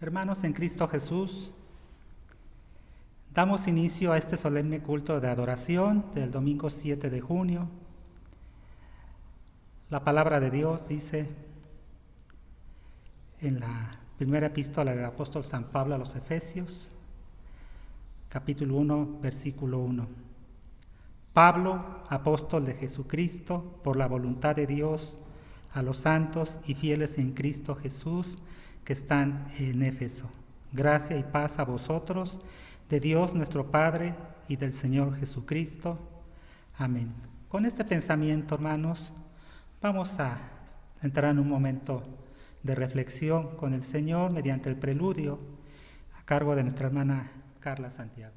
Hermanos en Cristo Jesús, damos inicio a este solemne culto de adoración del domingo 7 de junio. La palabra de Dios dice en la primera epístola del apóstol San Pablo a los Efesios, capítulo 1, versículo 1. Pablo, apóstol de Jesucristo, por la voluntad de Dios, a los santos y fieles en Cristo Jesús que están en Éfeso. Gracia y paz a vosotros, de Dios nuestro Padre y del Señor Jesucristo. Amén. Con este pensamiento, hermanos, vamos a entrar en un momento de reflexión con el Señor mediante el preludio a cargo de nuestra hermana Carla Santiago.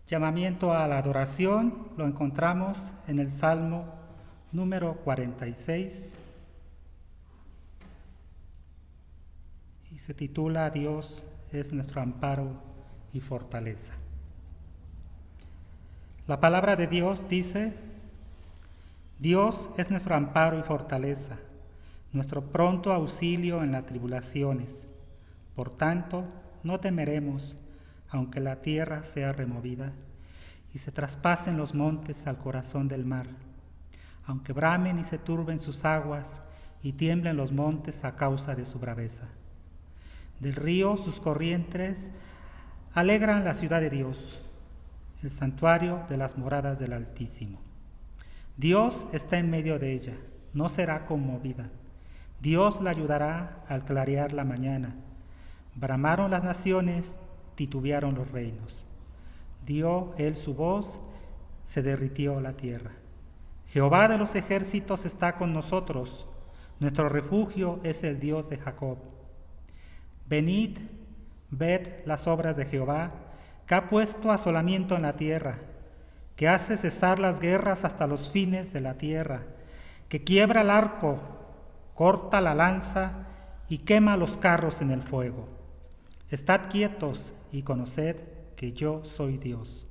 Llamamiento a la adoración lo encontramos en el Salmo número 46 y se titula Dios es nuestro amparo y fortaleza. La palabra de Dios dice: Dios es nuestro amparo y fortaleza, nuestro pronto auxilio en las tribulaciones. Por tanto, no temeremos, aunque la tierra sea removida y se traspasen los montes al corazón del mar, aunque bramen y se turben sus aguas y tiemblen los montes a causa de su braveza. Del río sus corrientes alegran la ciudad de Dios, el santuario de las moradas del Altísimo. Dios está en medio de ella, no será conmovida. Dios la ayudará al clarear la mañana. Bramaron las naciones, titubearon los reinos. Dio él su voz, se derritió la tierra. Jehová de los ejércitos está con nosotros, nuestro refugio es el Dios de Jacob. Venid, ved las obras de Jehová, que ha puesto asolamiento en la tierra, que hace cesar las guerras hasta los fines de la tierra, que quiebra el arco, corta la lanza y quema los carros en el fuego. Estad quietos y conoced que yo soy Dios.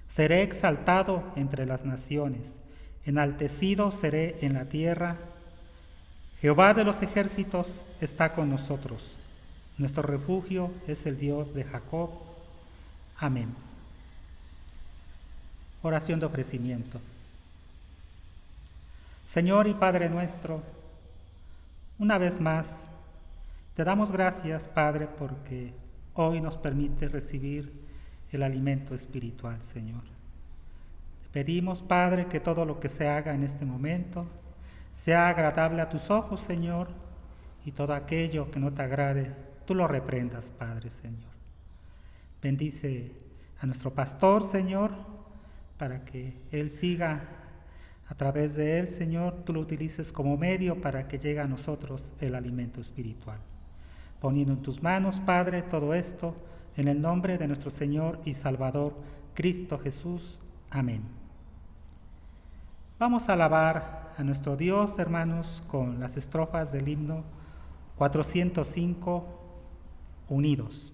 Seré exaltado entre las naciones, enaltecido seré en la tierra. Jehová de los ejércitos está con nosotros. Nuestro refugio es el Dios de Jacob. Amén. Oración de ofrecimiento. Señor y Padre nuestro, una vez más, te damos gracias, Padre, porque hoy nos permite recibir el alimento espiritual, Señor. Te pedimos, Padre, que todo lo que se haga en este momento sea agradable a tus ojos, Señor, y todo aquello que no te agrade, tú lo reprendas, Padre, Señor. Bendice a nuestro pastor, Señor, para que él siga a través de él, Señor, tú lo utilices como medio para que llegue a nosotros el alimento espiritual. Poniendo en tus manos, Padre, todo esto, en el nombre de nuestro Señor y Salvador, Cristo Jesús. Amén. Vamos a alabar a nuestro Dios, hermanos, con las estrofas del himno 405, unidos.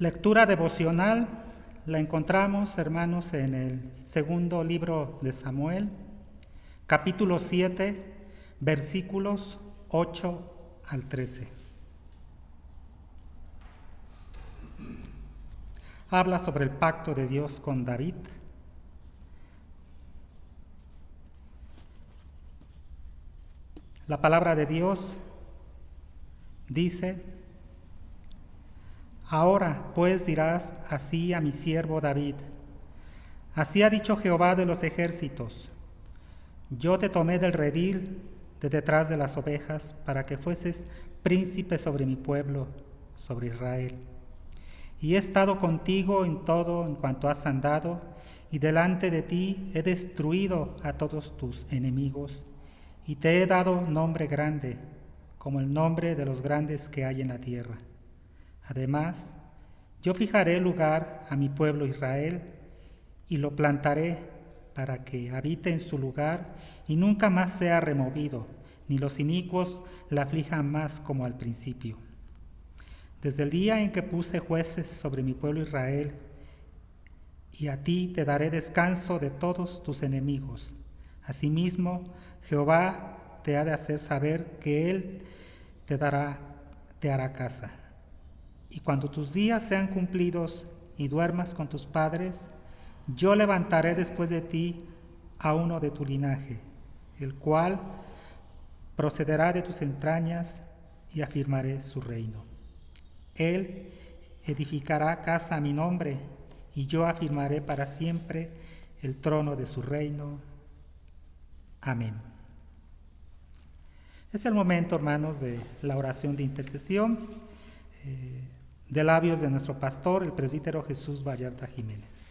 Lectura devocional la encontramos, hermanos, en el segundo libro de Samuel, capítulo 7, versículos 8 al 13. Habla sobre el pacto de Dios con David. La palabra de Dios dice: Ahora pues dirás así a mi siervo David: así ha dicho Jehová de los ejércitos: yo te tomé del redil de detrás de las ovejas para que fueses príncipe sobre mi pueblo, sobre Israel. Y he estado contigo en todo en cuanto has andado, y delante de ti he destruido a todos tus enemigos, y te he dado nombre grande, como el nombre de los grandes que hay en la tierra. Además, yo fijaré lugar a mi pueblo Israel, y lo plantaré para que habite en su lugar y nunca más sea removido, ni los inicuos la aflijan más como al principio. Desde el día en que puse jueces sobre mi pueblo Israel, y a ti te daré descanso de todos tus enemigos. Asimismo, Jehová te ha de hacer saber que Él te hará casa. Y cuando tus días sean cumplidos y duermas con tus padres, yo levantaré después de ti a uno de tu linaje, el cual procederá de tus entrañas, y afirmaré su reino. Él edificará casa a mi nombre, y yo afirmaré para siempre el trono de su reino. Amén. Es el momento, hermanos, de la oración de intercesión de labios de nuestro pastor, el presbítero Jesús Vallarta Jiménez.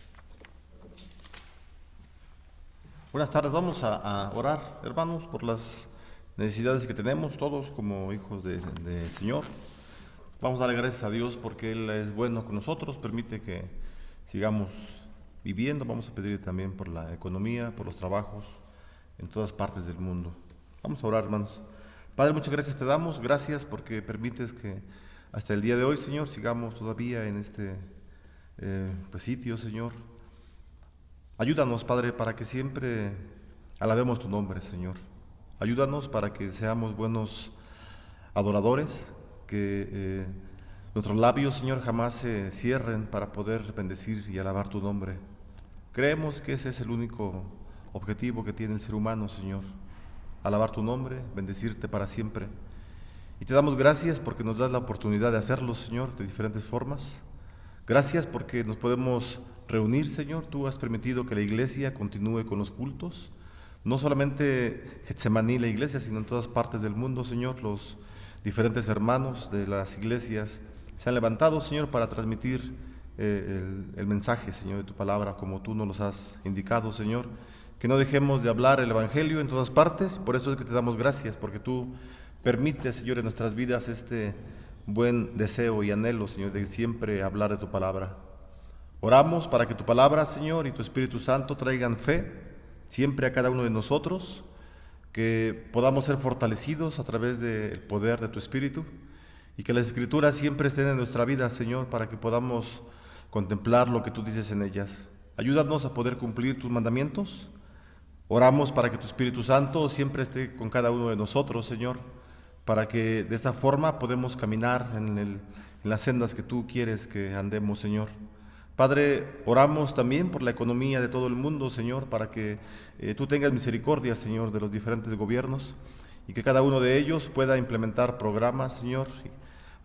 Buenas tardes, vamos a orar, hermanos, por las necesidades que tenemos todos como hijos del Señor. Vamos a darle gracias a Dios porque Él es bueno con nosotros, permite que sigamos viviendo. Vamos a pedirle también por la economía, por los trabajos en todas partes del mundo. Vamos a orar, hermanos. Padre, muchas gracias te damos. Gracias porque permites que hasta el día de hoy, Señor, sigamos todavía en este sitio, Señor. Ayúdanos, Padre, para que siempre alabemos tu nombre, Señor. Ayúdanos para que seamos buenos adoradores, que nuestros labios, Señor, jamás se cierren para poder bendecir y alabar tu nombre. Creemos que ese es el único objetivo que tiene el ser humano, Señor. Alabar tu nombre, bendecirte para siempre. Y te damos gracias porque nos das la oportunidad de hacerlo, Señor, de diferentes formas. Gracias porque nos podemos reunir, Señor. Tú has permitido que la iglesia continúe con los cultos. No solamente Getsemaní, la iglesia, sino en todas partes del mundo, Señor. Los diferentes hermanos de las iglesias se han levantado, Señor, para transmitir el mensaje, Señor, de tu palabra, como tú nos los has indicado, Señor. Que no dejemos de hablar el evangelio en todas partes. Por eso es que te damos gracias, porque tú permites, Señor, en nuestras vidas este buen deseo y anhelo, Señor, de siempre hablar de tu palabra. Oramos para que tu palabra, Señor, y tu Espíritu Santo traigan fe siempre a cada uno de nosotros, que podamos ser fortalecidos a través del poder de tu Espíritu y que las Escrituras siempre estén en nuestra vida, Señor, para que podamos contemplar lo que tú dices en ellas. Ayúdanos a poder cumplir tus mandamientos. Oramos para que tu Espíritu Santo siempre esté con cada uno de nosotros, Señor, para que de esta forma podamos caminar en las sendas que tú quieres que andemos, Señor. Padre, oramos también por la economía de todo el mundo, Señor, para que tú tengas misericordia, Señor, de los diferentes gobiernos y que cada uno de ellos pueda implementar programas, Señor,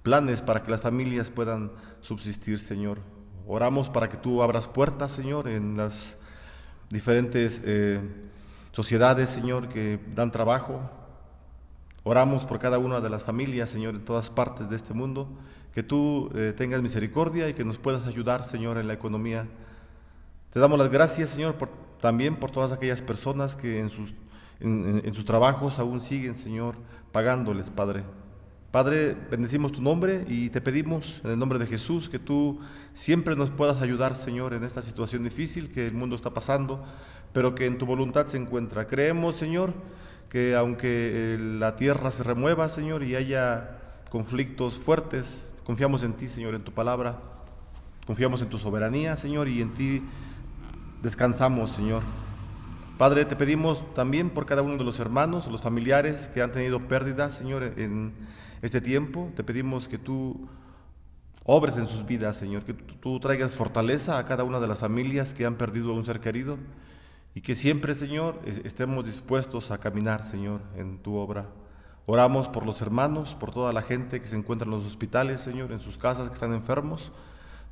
planes para que las familias puedan subsistir, Señor. Oramos para que tú abras puertas, Señor, en las diferentes sociedades, Señor, que dan trabajo. Oramos por cada una de las familias, Señor, en todas partes de este mundo, que tú tengas misericordia y que nos puedas ayudar, Señor, en la economía. Te damos las gracias, Señor, también por todas aquellas personas que en sus trabajos aún siguen, Señor, pagándoles, Padre. Padre, bendecimos tu nombre y te pedimos en el nombre de Jesús que tú siempre nos puedas ayudar, Señor, en esta situación difícil que el mundo está pasando, pero que en tu voluntad se encuentra. Creemos, Señor, que aunque la tierra se remueva, Señor, y haya conflictos fuertes, confiamos en ti, Señor, en tu palabra, confiamos en tu soberanía, Señor, y en ti descansamos, Señor. Padre, te pedimos también por cada uno de los hermanos, los familiares que han tenido pérdidas, Señor, en este tiempo. Te pedimos que tú obres en sus vidas, Señor, que tú traigas fortaleza a cada una de las familias que han perdido a un ser querido y que siempre, Señor, estemos dispuestos a caminar, Señor, en tu obra. Oramos por los hermanos, por toda la gente que se encuentra en los hospitales, Señor, en sus casas, que están enfermos,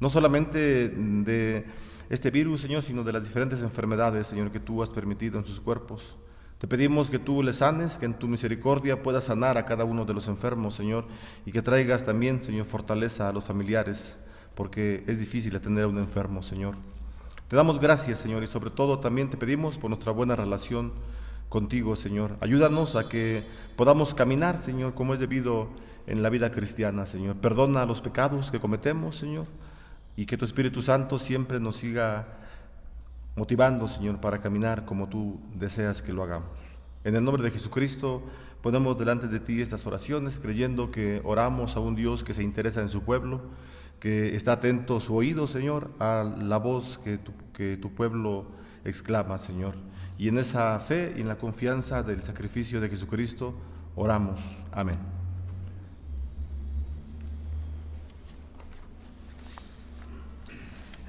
no solamente de este virus, Señor, sino de las diferentes enfermedades, Señor, que tú has permitido en sus cuerpos. Te pedimos que tú les sanes, que en tu misericordia puedas sanar a cada uno de los enfermos, Señor, y que traigas también, Señor, fortaleza a los familiares, porque es difícil atender a un enfermo, Señor. Te damos gracias, Señor, y sobre todo también te pedimos por nuestra buena relación contigo, Señor. Ayúdanos a que podamos caminar, Señor, como es debido en la vida cristiana, Señor. Perdona los pecados que cometemos, Señor, y que tu Espíritu Santo siempre nos siga motivando, Señor, para caminar como tú deseas que lo hagamos. En el nombre de Jesucristo ponemos delante de ti estas oraciones, creyendo que oramos a un Dios que se interesa en su pueblo, que está atento su oído, Señor, a la voz que tu pueblo exclama, Señor. Y en esa fe y en la confianza del sacrificio de Jesucristo oramos. Amén.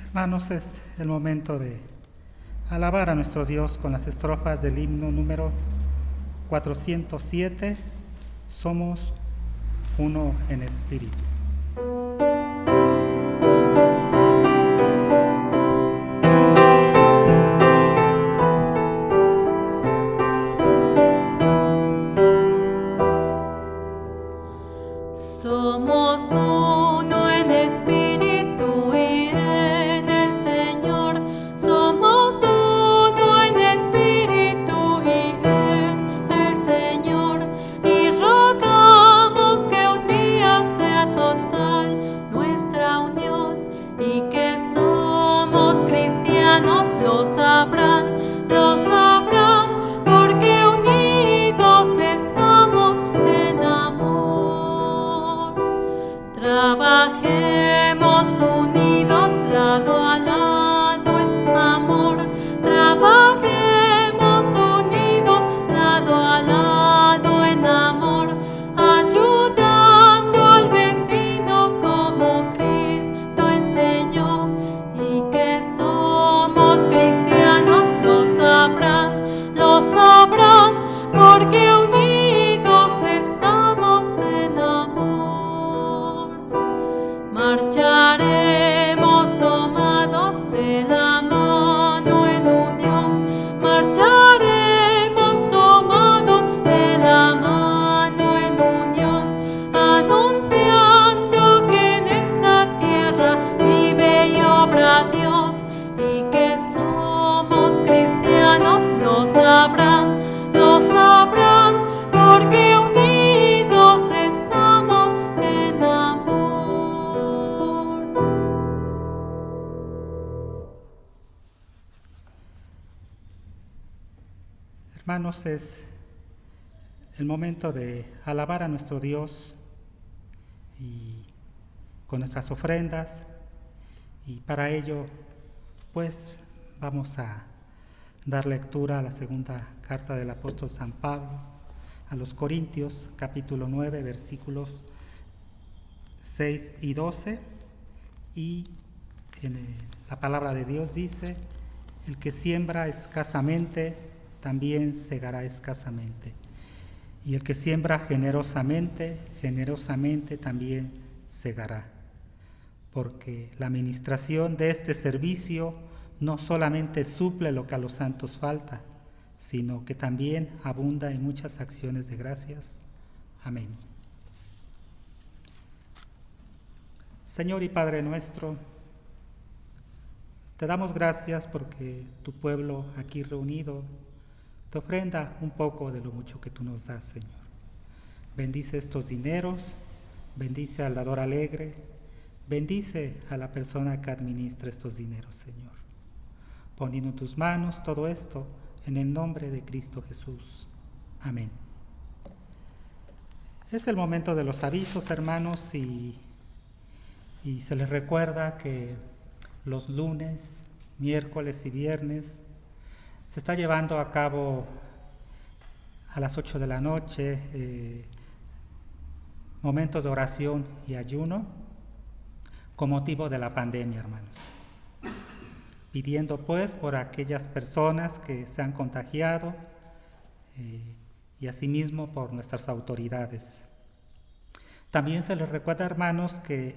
Hermanos, es el momento de alabar a nuestro Dios con las estrofas del himno número 407, Somos uno en espíritu. Somos uno en espíritu y en el Señor. Somos uno en espíritu y en el Señor. Y rogamos que un día sea total Hermanos, es el momento de alabar a nuestro Dios y con nuestras ofrendas, y para ello pues vamos a dar lectura a la segunda carta del apóstol San Pablo a los Corintios, capítulo 9, versículos 6 y 12, y la palabra de Dios dice: el que siembra escasamente, también segará escasamente, y el que siembra generosamente, generosamente también segará, porque la administración de este servicio no solamente suple lo que a los santos falta, sino que también abunda en muchas acciones de gracias. Amén. Señor y Padre nuestro, te damos gracias porque tu pueblo aquí reunido te ofrenda un poco de lo mucho que tú nos das, Señor. Bendice estos dineros, bendice al dador alegre, bendice a la persona que administra estos dineros, Señor. Poniendo en tus manos todo esto en el nombre de Cristo Jesús. Amén. Es el momento de los avisos, hermanos, y se les recuerda que los lunes, miércoles y viernes se está llevando a cabo a las 8 de la noche momentos de oración y ayuno con motivo de la pandemia, hermanos. Pidiendo pues por aquellas personas que se han contagiado y asimismo por nuestras autoridades. También se les recuerda, hermanos, que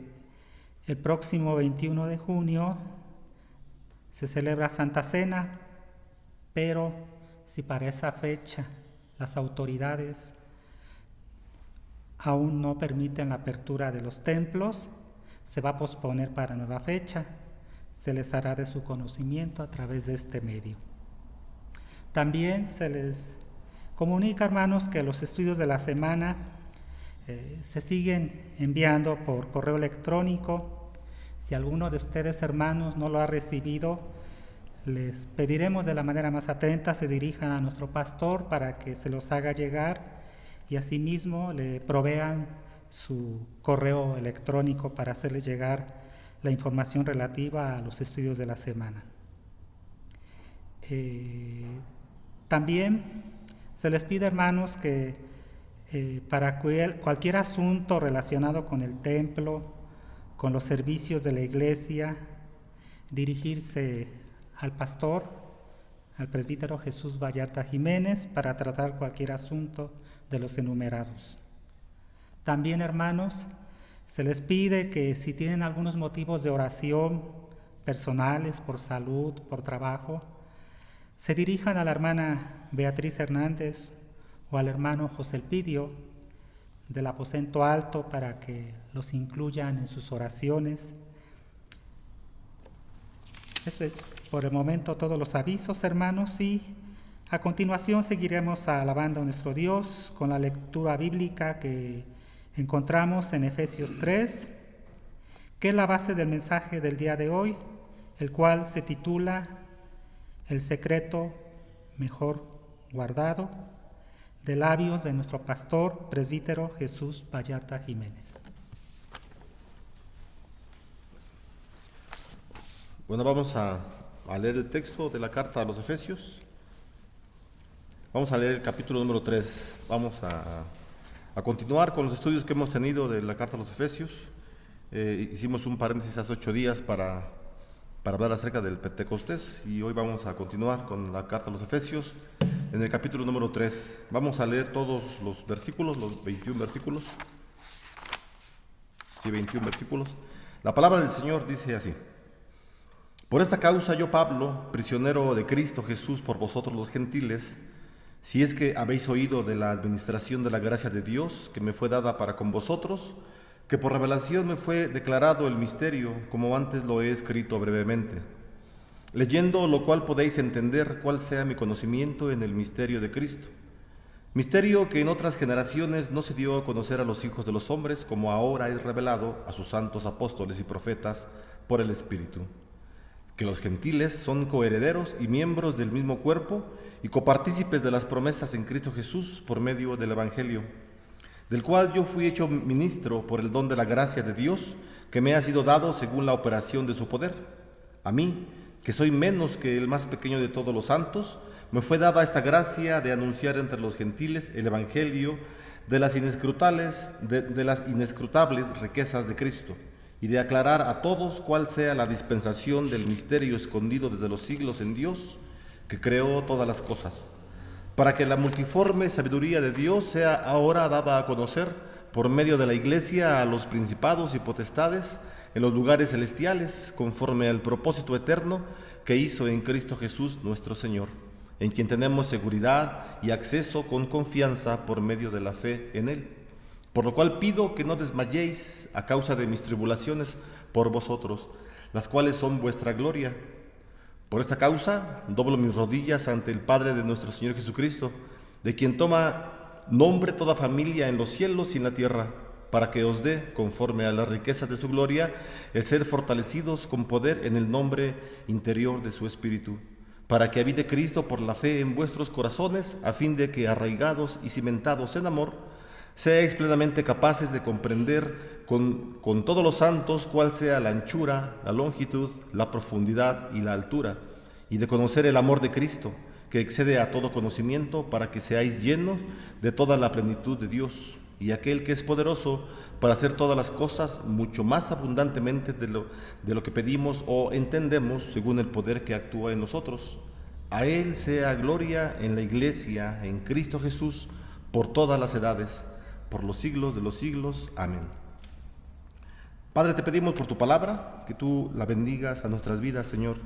el próximo 21 de junio se celebra Santa Cena, pero si para esa fecha las autoridades aún no permiten la apertura de los templos, se va a posponer para nueva fecha. Se les hará de su conocimiento a través de este medio. También se les comunica, hermanos, que los estudios de la semana se siguen enviando por correo electrónico. Si alguno de ustedes, hermanos, no lo ha recibido, les pediremos de la manera más atenta se dirijan a nuestro pastor para que se los haga llegar y asimismo le provean su correo electrónico para hacerles llegar la información relativa a los estudios de la semana. También se les pide, hermanos, que para cualquier asunto relacionado con el templo, con los servicios de la iglesia, dirigirse al pastor, al presbítero Jesús Vallarta Jiménez, para tratar cualquier asunto de los enumerados. También, hermanos, se les pide que si tienen algunos motivos de oración personales, por salud, por trabajo, se dirijan a la hermana Beatriz Hernández o al hermano José Elpidio del aposento alto para que los incluyan en sus oraciones. Eso es por el momento todos los avisos, hermanos, y a continuación seguiremos alabando a nuestro Dios con la lectura bíblica que encontramos en Efesios 3, que es la base del mensaje del día de hoy, el cual se titula El secreto mejor guardado, de labios de nuestro pastor presbítero Jesús Vallarta Jiménez. Bueno, vamos a leer el texto de la carta a los Efesios. Vamos a leer el capítulo número 3. Vamos a continuar con los estudios que hemos tenido de la carta a los Efesios. Hicimos un paréntesis hace 8 días para hablar acerca del Pentecostés y hoy vamos a continuar con la carta a los Efesios en el capítulo número 3. Vamos a leer todos los versículos, los 21 versículos. Sí, 21 versículos. La palabra del Señor dice así: Por esta causa yo, Pablo, prisionero de Cristo Jesús por vosotros los gentiles, si es que habéis oído de la administración de la gracia de Dios que me fue dada para con vosotros, que por revelación me fue declarado el misterio, como antes lo he escrito brevemente, leyendo lo cual podéis entender cuál sea mi conocimiento en el misterio de Cristo, misterio que en otras generaciones no se dio a conocer a los hijos de los hombres, como ahora es revelado a sus santos apóstoles y profetas por el Espíritu, que los gentiles son coherederos y miembros del mismo cuerpo y copartícipes de las promesas en Cristo Jesús por medio del Evangelio, del cual yo fui hecho ministro por el don de la gracia de Dios, que me ha sido dado según la operación de su poder. A mí, que soy menos que el más pequeño de todos los santos, me fue dada esta gracia de anunciar entre los gentiles el Evangelio de las inescrutables riquezas de Cristo, y de aclarar a todos cuál sea la dispensación del misterio escondido desde los siglos en Dios, que creó todas las cosas, para que la multiforme sabiduría de Dios sea ahora dada a conocer por medio de la Iglesia a los principados y potestades en los lugares celestiales, conforme al propósito eterno que hizo en Cristo Jesús nuestro Señor, en quien tenemos seguridad y acceso con confianza por medio de la fe en Él. Por lo cual pido que no desmayéis a causa de mis tribulaciones por vosotros, las cuales son vuestra gloria. Por esta causa doblo mis rodillas ante el Padre de nuestro Señor Jesucristo, de quien toma nombre toda familia en los cielos y en la tierra, para que os dé, conforme a las riquezas de su gloria, el ser fortalecidos con poder en el nombre interior de su Espíritu, para que habite Cristo por la fe en vuestros corazones, a fin de que, arraigados y cimentados en amor, seáis plenamente capaces de comprender con todos los santos cuál sea la anchura, la longitud, la profundidad y la altura, y de conocer el amor de Cristo, que excede a todo conocimiento, para que seáis llenos de toda la plenitud de Dios, y aquel que es poderoso para hacer todas las cosas mucho más abundantemente de lo que pedimos o entendemos, según el poder que actúa en nosotros. A Él sea gloria en la Iglesia, en Cristo Jesús, por todas las edades, por los siglos de los siglos. Amén. Padre, te pedimos por tu palabra, que tú la bendigas a nuestras vidas, Señor.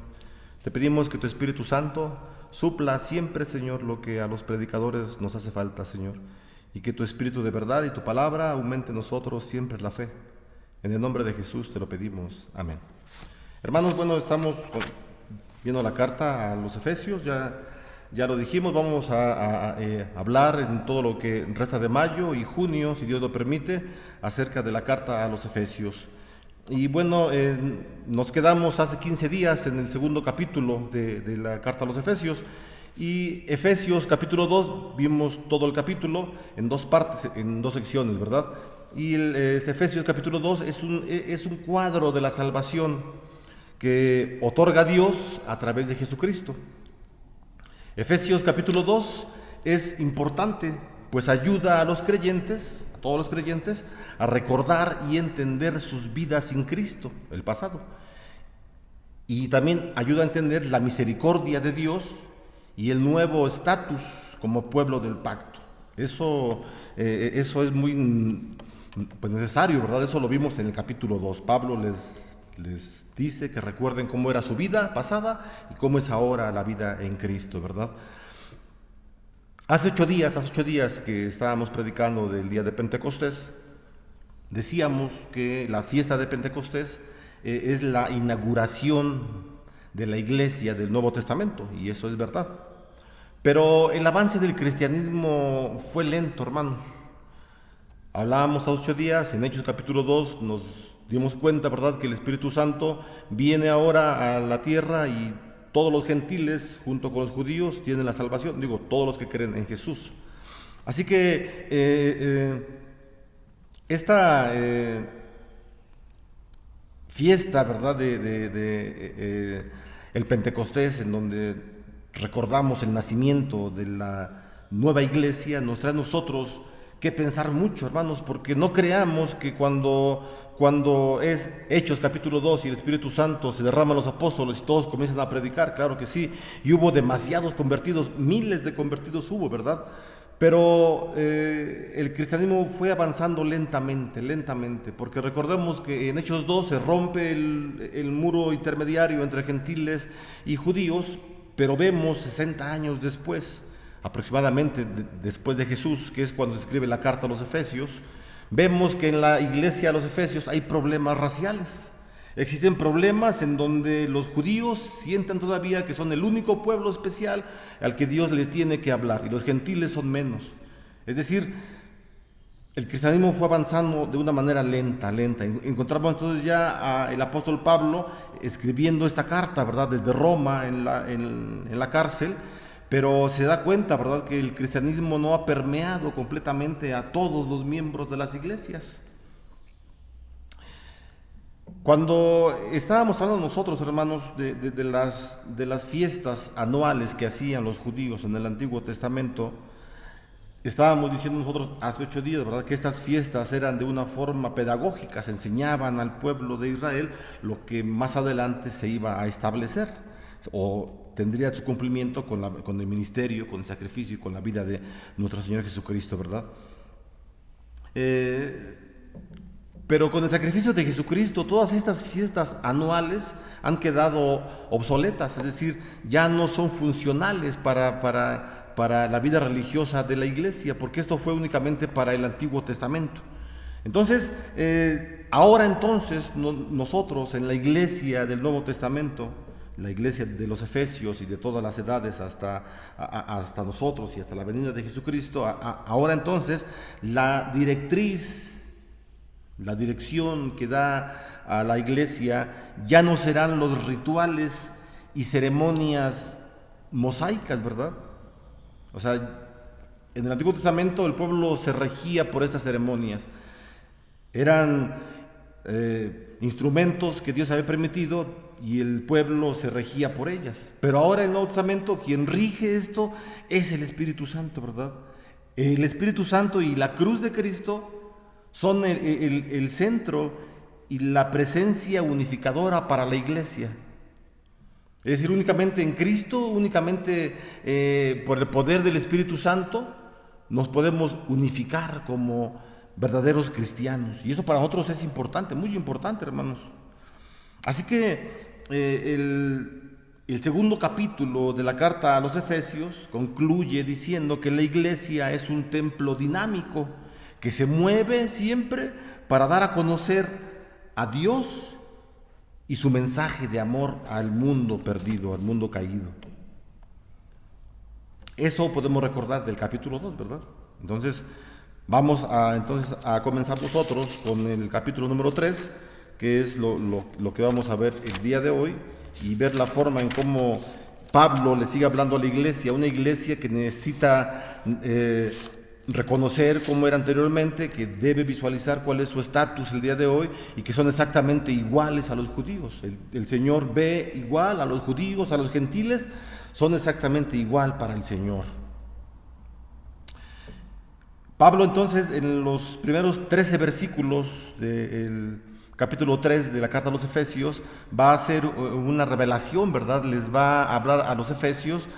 Te pedimos que tu Espíritu Santo supla siempre, Señor, lo que a los predicadores nos hace falta, Señor. Y que tu Espíritu de verdad y tu palabra aumente en nosotros siempre la fe. En el nombre de Jesús te lo pedimos. Amén. Hermanos, bueno, estamos viendo la carta a los Efesios, ya lo dijimos, vamos a hablar en todo lo que resta de mayo y junio, si Dios lo permite, acerca de la carta a los Efesios. Y bueno, nos quedamos hace 15 días en el segundo capítulo de la carta a los Efesios. Y Efesios capítulo 2, vimos todo el capítulo en dos partes, en dos secciones, ¿verdad? Y Efesios capítulo 2 es un cuadro de la salvación que otorga Dios a través de Jesucristo. Efesios capítulo 2 es importante, pues ayuda a los creyentes, a todos los creyentes, a recordar y entender sus vidas sin Cristo, el pasado. Y también ayuda a entender la misericordia de Dios y el nuevo estatus como pueblo del pacto. Eso es muy necesario, ¿verdad? Eso lo vimos en el capítulo 2. Pablo les dice que recuerden cómo era su vida pasada y cómo es ahora la vida en Cristo, ¿verdad? Hace 8 días que estábamos predicando del día de Pentecostés, decíamos que la fiesta de Pentecostés es la inauguración de la iglesia del Nuevo Testamento, y eso es verdad. Pero el avance del cristianismo fue lento, hermanos. Hablábamos hace 8 días, en Hechos capítulo 2 nos dimos cuenta, ¿verdad?, que el Espíritu Santo viene ahora a la tierra y todos los gentiles, junto con los judíos, tienen la salvación, todos los que creen en Jesús. Así que esta fiesta, ¿verdad?, el Pentecostés, en donde recordamos el nacimiento de la nueva iglesia, nos trae a nosotros que pensar mucho, hermanos, porque no creamos que cuando es Hechos capítulo 2 y el Espíritu Santo se derrama a los apóstoles y todos comienzan a predicar, claro que sí, y hubo demasiados convertidos, miles de convertidos hubo, ¿verdad? Pero el cristianismo fue avanzando lentamente, porque recordemos que en Hechos 2 se rompe el muro intermediario entre gentiles y judíos, pero vemos 60 años después, aproximadamente después de Jesús, que es cuando se escribe la carta a los Efesios, vemos que en la iglesia de los Efesios hay problemas raciales. Existen problemas en donde los judíos sienten todavía que son el único pueblo especial al que Dios le tiene que hablar, y los gentiles son menos. Es decir, el cristianismo fue avanzando de una manera lenta. Encontramos entonces ya al apóstol Pablo escribiendo esta carta, ¿verdad? Desde Roma, en la cárcel, pero se da cuenta, ¿verdad?, que el cristianismo no ha permeado completamente a todos los miembros de las iglesias. Cuando estábamos hablando nosotros, hermanos, de las fiestas anuales que hacían los judíos en el Antiguo Testamento, estábamos diciendo nosotros hace 8 días, ¿verdad?, que estas fiestas eran de una forma pedagógica, se enseñaban al pueblo de Israel lo que más adelante se iba a establecer o tendría su cumplimiento con el ministerio, con el sacrificio y con la vida de nuestro Señor Jesucristo, ¿verdad? Pero con el sacrificio de Jesucristo, todas estas fiestas anuales han quedado obsoletas, es decir, ya no son funcionales para la vida religiosa de la iglesia, porque esto fue únicamente para el Antiguo Testamento. Entonces, ahora entonces, nosotros en la iglesia del Nuevo Testamento, la iglesia de los Efesios y de todas las edades hasta nosotros y hasta la venida de Jesucristo, ahora entonces la dirección que da a la iglesia ya no serán los rituales y ceremonias mosaicas, ¿verdad? O sea, en el Antiguo Testamento el pueblo se regía por estas ceremonias. Eran instrumentos que Dios había permitido y el pueblo se regía por ellas. Pero ahora en el Nuevo Testamento quien rige esto es el Espíritu Santo, ¿verdad? El Espíritu Santo y la cruz de Cristo son el centro y la presencia unificadora para la iglesia. Es decir, únicamente en Cristo, únicamente por el poder del Espíritu Santo, nos podemos unificar como verdaderos cristianos. Y eso para nosotros es importante, muy importante, hermanos. Así que el segundo capítulo de la carta a los Efesios concluye diciendo que la iglesia es un templo dinámico que se mueve siempre para dar a conocer a Dios y su mensaje de amor al mundo perdido, al mundo caído. Eso podemos recordar del capítulo 2, ¿verdad? Entonces, vamos a comenzar nosotros con el capítulo número 3, que es lo que vamos a ver el día de hoy, y ver la forma en cómo Pablo le sigue hablando a la iglesia, una iglesia que necesita reconocer cómo era anteriormente, que debe visualizar cuál es su estatus el día de hoy y que son exactamente iguales a los judíos. El Señor ve igual a los judíos, a los gentiles, son exactamente igual para el Señor. Pablo entonces en los primeros 13 versículos del capítulo 3 de la carta a los Efesios va a hacer una revelación, ¿verdad? Les va a hablar a los Efesios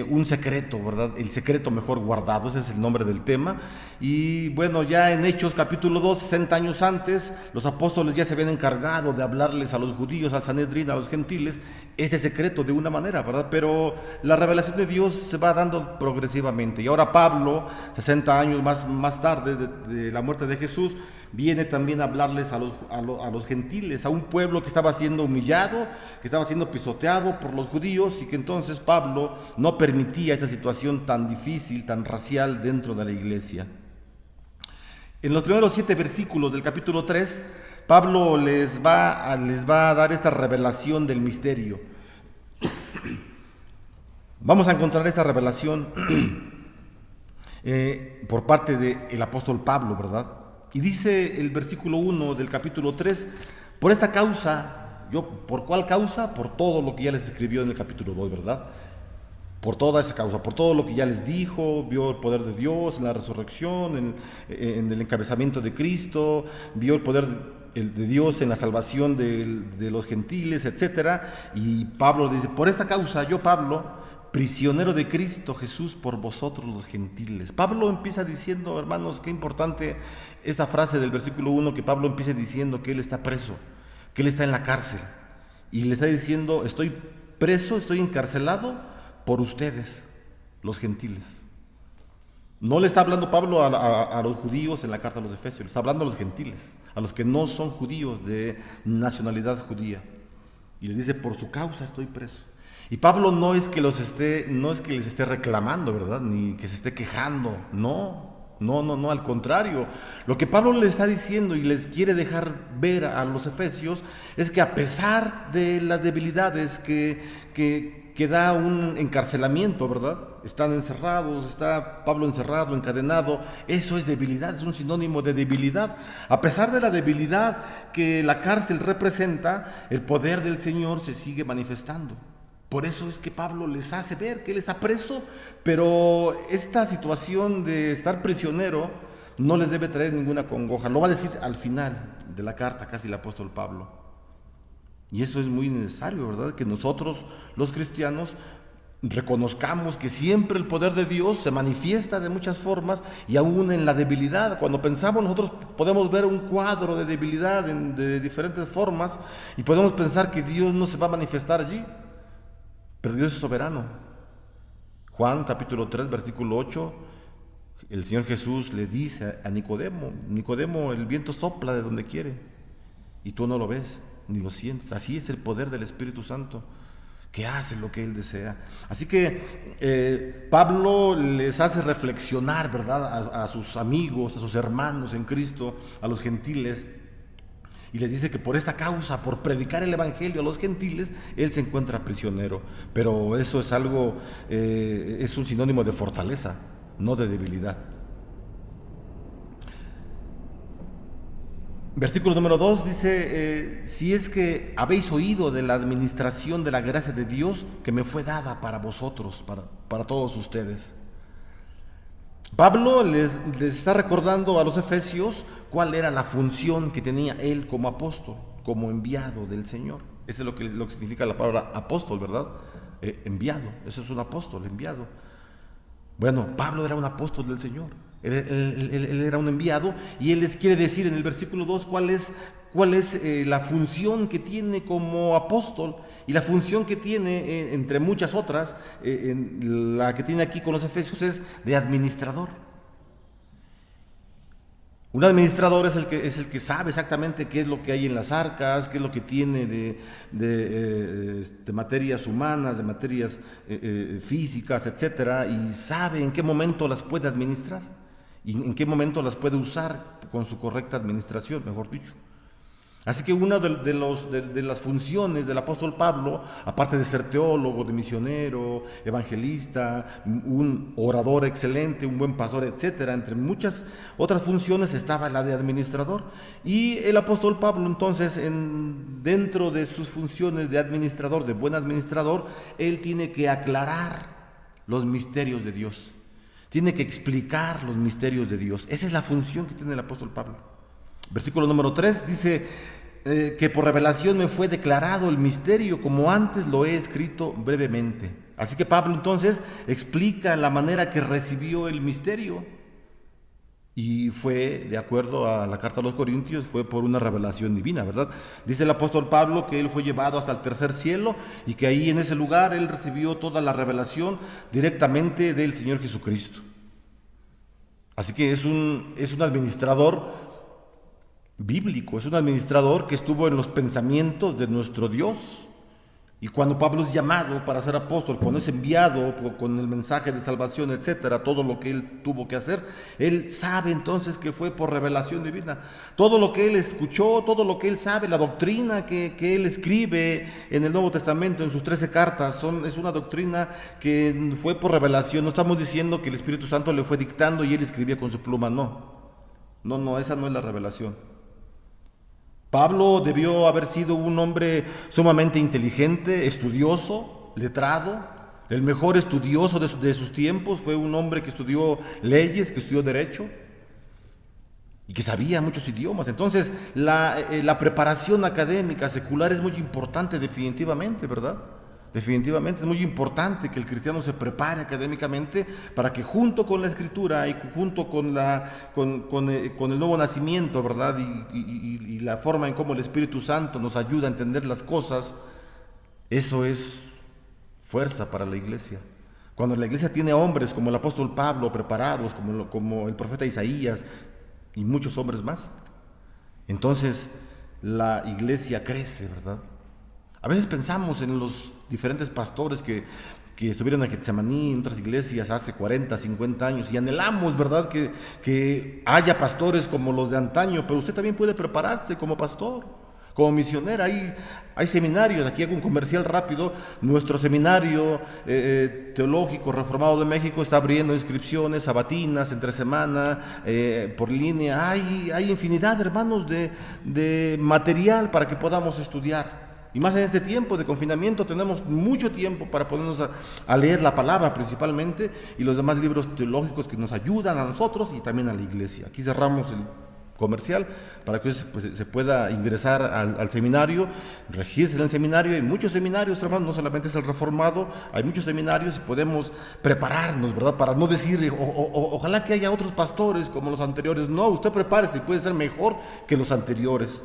un secreto, ¿verdad? El secreto mejor guardado, ese es el nombre del tema. Y bueno, ya en Hechos capítulo 2, 60 años antes, los apóstoles ya se habían encargado de hablarles a los judíos, al Sanedrín, a los gentiles, este secreto de una manera, ¿verdad? Pero la revelación de Dios se va dando progresivamente. Y ahora Pablo, 60 años más tarde de la muerte de Jesús, viene también a hablarles a los gentiles, a un pueblo que estaba siendo humillado, que estaba siendo pisoteado por los judíos, y que entonces Pablo no permitía esa situación tan difícil, tan racial dentro de la iglesia. En los primeros 7 versículos del capítulo 3, Pablo les va a dar esta revelación del misterio. Vamos a encontrar esta revelación por parte del apóstol Pablo, ¿verdad? Y dice el versículo 1 del capítulo 3, por esta causa, ¿por cuál causa? Por todo lo que ya les escribió en el capítulo 2, ¿verdad? Por toda esa causa, por todo lo que ya les dijo, vio el poder de Dios en la resurrección, en el encabezamiento de Cristo, vio el poder de Dios en la salvación de los gentiles, etc. Y Pablo dice, por esta causa, yo Pablo, prisionero de Cristo Jesús por vosotros los gentiles. Pablo empieza diciendo, hermanos, qué importante esta frase del versículo 1, que Pablo empieza diciendo que él está preso, que él está en la cárcel. Y le está diciendo, estoy preso, estoy encarcelado por ustedes, los gentiles. No le está hablando Pablo a los judíos en la carta a los Efesios, le está hablando a los gentiles, a los que no son judíos de nacionalidad judía. Y les dice, por su causa estoy preso. Y Pablo no es que les esté reclamando, ¿verdad? Ni que se esté quejando, no, No, al contrario. Lo que Pablo le está diciendo y les quiere dejar ver a los efesios es que a pesar de las debilidades que da un encarcelamiento, ¿verdad? Están encerrados, está Pablo encerrado, encadenado, eso es debilidad, es un sinónimo de debilidad. A pesar de la debilidad que la cárcel representa, el poder del Señor se sigue manifestando. Por eso es que Pablo les hace ver que él está preso, pero esta situación de estar prisionero no les debe traer ninguna congoja. Lo va a decir al final de la carta, casi el apóstol Pablo. Y eso es muy necesario, ¿verdad? Que nosotros, los cristianos, reconozcamos que siempre el poder de Dios se manifiesta de muchas formas y aún en la debilidad. Cuando pensamos, nosotros podemos ver un cuadro de debilidad de diferentes formas y podemos pensar que Dios no se va a manifestar allí. Pero Dios es soberano. Juan capítulo 3, versículo 8, el Señor Jesús le dice a Nicodemo: Nicodemo, el viento sopla de donde quiere y tú no lo ves ni lo sientes. Así es el poder del Espíritu Santo, que hace lo que Él desea. Así que Pablo les hace reflexionar, ¿verdad?, a sus amigos, a sus hermanos en Cristo, a los gentiles, y les dice que por esta causa, por predicar el evangelio a los gentiles, él se encuentra prisionero. Pero eso es algo, es un sinónimo de fortaleza, no de debilidad. Versículo número 2 dice: si es que habéis oído de la administración de la gracia de Dios que me fue dada para vosotros, para todos ustedes. Pablo les está recordando a los efesios cuál era la función que tenía él como apóstol, como enviado del Señor. Eso es lo que significa la palabra apóstol, ¿verdad? Enviado, eso es un apóstol, enviado. Bueno, Pablo era un apóstol del Señor, él era un enviado, y él les quiere decir en el versículo 2 cuál es la función que tiene como apóstol. Y la función que tiene, entre muchas otras, la que tiene aquí con los efesios, es de administrador. Un administrador es el que sabe exactamente qué es lo que hay en las arcas, qué es lo que tiene de materias humanas, de materias físicas, etcétera, y sabe en qué momento las puede administrar y en qué momento las puede usar con su correcta administración, mejor dicho. Así que una de las funciones del apóstol Pablo, aparte de ser teólogo, de misionero, evangelista, un orador excelente, un buen pastor, etcétera, entre muchas otras funciones estaba la de administrador. Y el apóstol Pablo, entonces, dentro de sus funciones de administrador, de buen administrador, él tiene que aclarar los misterios de Dios, tiene que explicar los misterios de Dios. Esa es la función que tiene el apóstol Pablo. Versículo número 3 dice que por revelación me fue declarado el misterio, como antes lo he escrito brevemente. Así que Pablo entonces explica la manera que recibió el misterio, y fue, de acuerdo a la carta a los Corintios, fue por una revelación divina, ¿verdad? Dice el apóstol Pablo que él fue llevado hasta el tercer cielo y que ahí en ese lugar él recibió toda la revelación directamente del Señor Jesucristo. Así que es un administrador bíblico, es un administrador que estuvo en los pensamientos de nuestro Dios. Y cuando Pablo es llamado para ser apóstol, cuando es enviado con el mensaje de salvación, etcétera, todo lo que él tuvo que hacer, él sabe entonces que fue por revelación divina. Todo lo que él escuchó, todo lo que él sabe, la doctrina que él escribe en el Nuevo Testamento, en sus 13 cartas, es una doctrina que fue por revelación. No estamos diciendo que el Espíritu Santo le fue dictando y él escribía con su pluma, no, esa no es la revelación. Pablo debió haber sido un hombre sumamente inteligente, estudioso, letrado, el mejor estudioso de sus tiempos. Fue un hombre que estudió leyes, que estudió derecho y que sabía muchos idiomas. Entonces, la preparación académica secular es muy importante, definitivamente, ¿verdad? Definitivamente es muy importante que el cristiano se prepare académicamente para que junto con la escritura y junto con el nuevo nacimiento, ¿verdad? Y la forma en cómo el Espíritu Santo nos ayuda a entender las cosas, eso es fuerza para la iglesia. Cuando la iglesia tiene hombres como el apóstol Pablo preparados, como el profeta Isaías y muchos hombres más, entonces la iglesia crece, ¿verdad? A veces pensamos en los diferentes pastores que estuvieron en Getsemaní, en otras iglesias hace 40, 50 años, y anhelamos, ¿verdad?, que haya pastores como los de antaño, pero usted también puede prepararse como pastor, como misionera. Hay seminarios. Aquí hago un comercial rápido. Nuestro seminario teológico reformado de México está abriendo inscripciones sabatinas, entre semana, por línea. Hay infinidad, hermanos, de material para que podamos estudiar. Y más en este tiempo de confinamiento tenemos mucho tiempo para ponernos a leer la palabra principalmente, y los demás libros teológicos que nos ayudan a nosotros y también a la iglesia. Aquí cerramos el comercial para que pues, se pueda ingresar al seminario, registre en el seminario. Hay muchos seminarios, hermanos, no solamente es el Reformado, hay muchos seminarios y podemos prepararnos, ¿verdad? Para no decir, ojalá que haya otros pastores como los anteriores. No, usted prepárese y puede ser mejor que los anteriores.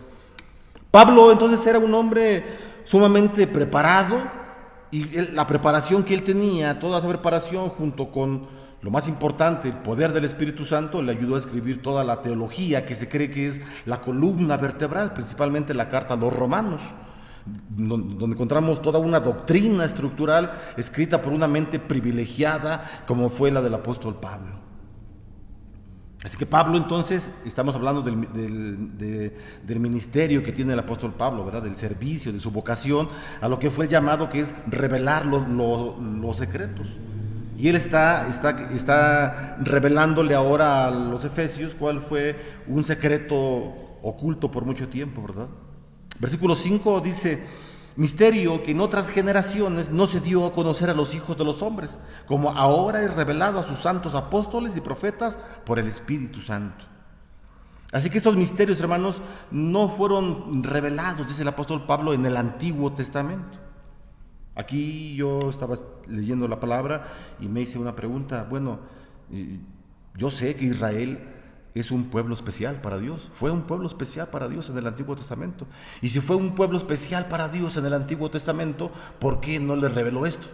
Pablo entonces era un hombre sumamente preparado, y la preparación que él tenía, toda esa preparación junto con lo más importante, el poder del Espíritu Santo, le ayudó a escribir toda la teología que se cree que es la columna vertebral, principalmente la carta a los Romanos, donde encontramos toda una doctrina estructural escrita por una mente privilegiada como fue la del apóstol Pablo. Así que Pablo, entonces, estamos hablando del ministerio que tiene el apóstol Pablo, ¿verdad? Del servicio, de su vocación, a lo que fue el llamado, que es revelar los secretos. Y él está revelándole ahora a los efesios cuál fue un secreto oculto por mucho tiempo, ¿verdad? Versículo 5 dice: misterio que en otras generaciones no se dio a conocer a los hijos de los hombres, como ahora es revelado a sus santos apóstoles y profetas por el Espíritu Santo. Así que estos misterios, hermanos, no fueron revelados, dice el apóstol Pablo, en el Antiguo Testamento. Aquí yo estaba leyendo la palabra y me hice una pregunta. Bueno, yo sé que Israel es un pueblo especial para Dios. Fue un pueblo especial para Dios en el Antiguo Testamento. Y si fue un pueblo especial para Dios en el Antiguo Testamento, ¿por qué no le reveló esto?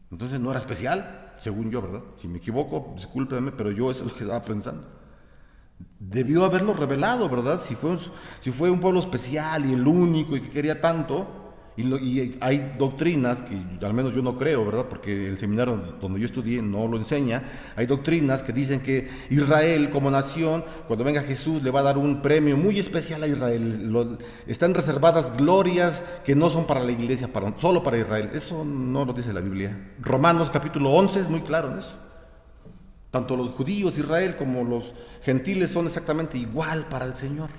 Entonces no era especial, según yo, ¿verdad? Si me equivoco, discúlpenme, pero yo eso es lo que estaba pensando. Debió haberlo revelado, ¿verdad? Si fue un pueblo especial y el único y que quería tanto. Y hay doctrinas que al menos yo no creo, ¿verdad? Porque el seminario donde yo estudié no lo enseña. Hay doctrinas que dicen que Israel como nación, cuando venga Jesús, le va a dar un premio muy especial a Israel. Están reservadas glorias que no son para la iglesia, solo para Israel. Eso no lo dice la Biblia. Romanos capítulo 11 es muy claro en eso. Tanto los judíos, Israel, como los gentiles son exactamente igual para el Señor.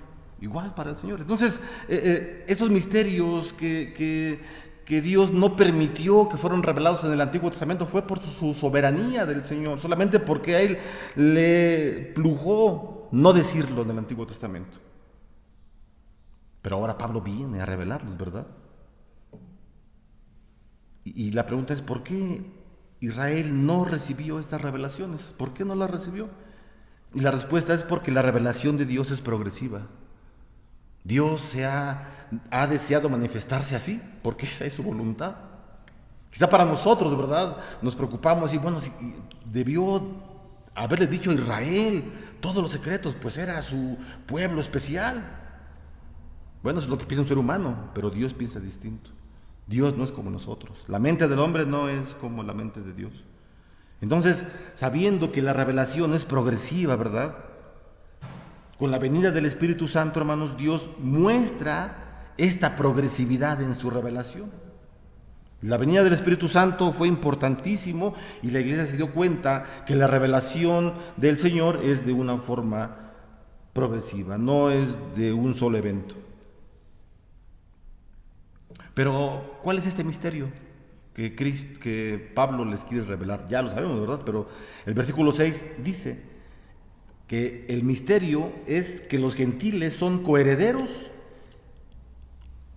Igual para el Señor. Entonces, esos misterios que Dios no permitió que fueron revelados en el Antiguo Testamento fue por su soberanía del Señor, solamente porque a Él le plujó no decirlo en el Antiguo Testamento. Pero ahora Pablo viene a revelarlos, ¿verdad? Y la pregunta es, ¿por qué Israel no recibió estas revelaciones? ¿Por qué no las recibió? Y la respuesta es porque la revelación de Dios es progresiva. Dios ha deseado manifestarse así, porque esa es su voluntad. Quizá para nosotros, ¿verdad?, nos preocupamos y bueno, si debió haberle dicho a Israel todos los secretos, pues era su pueblo especial. Bueno, eso es lo que piensa un ser humano, pero Dios piensa distinto. Dios no es como nosotros. La mente del hombre no es como la mente de Dios. Entonces, sabiendo que la revelación es progresiva, ¿verdad?, con la venida del Espíritu Santo, hermanos, Dios muestra esta progresividad en su revelación. La venida del Espíritu Santo fue importantísimo y la iglesia se dio cuenta que la revelación del Señor es de una forma progresiva, no es de un solo evento. Pero, ¿cuál es este misterio que Pablo les quiere revelar? Ya lo sabemos, ¿verdad? Pero el versículo 6 dice que el misterio es que los gentiles son coherederos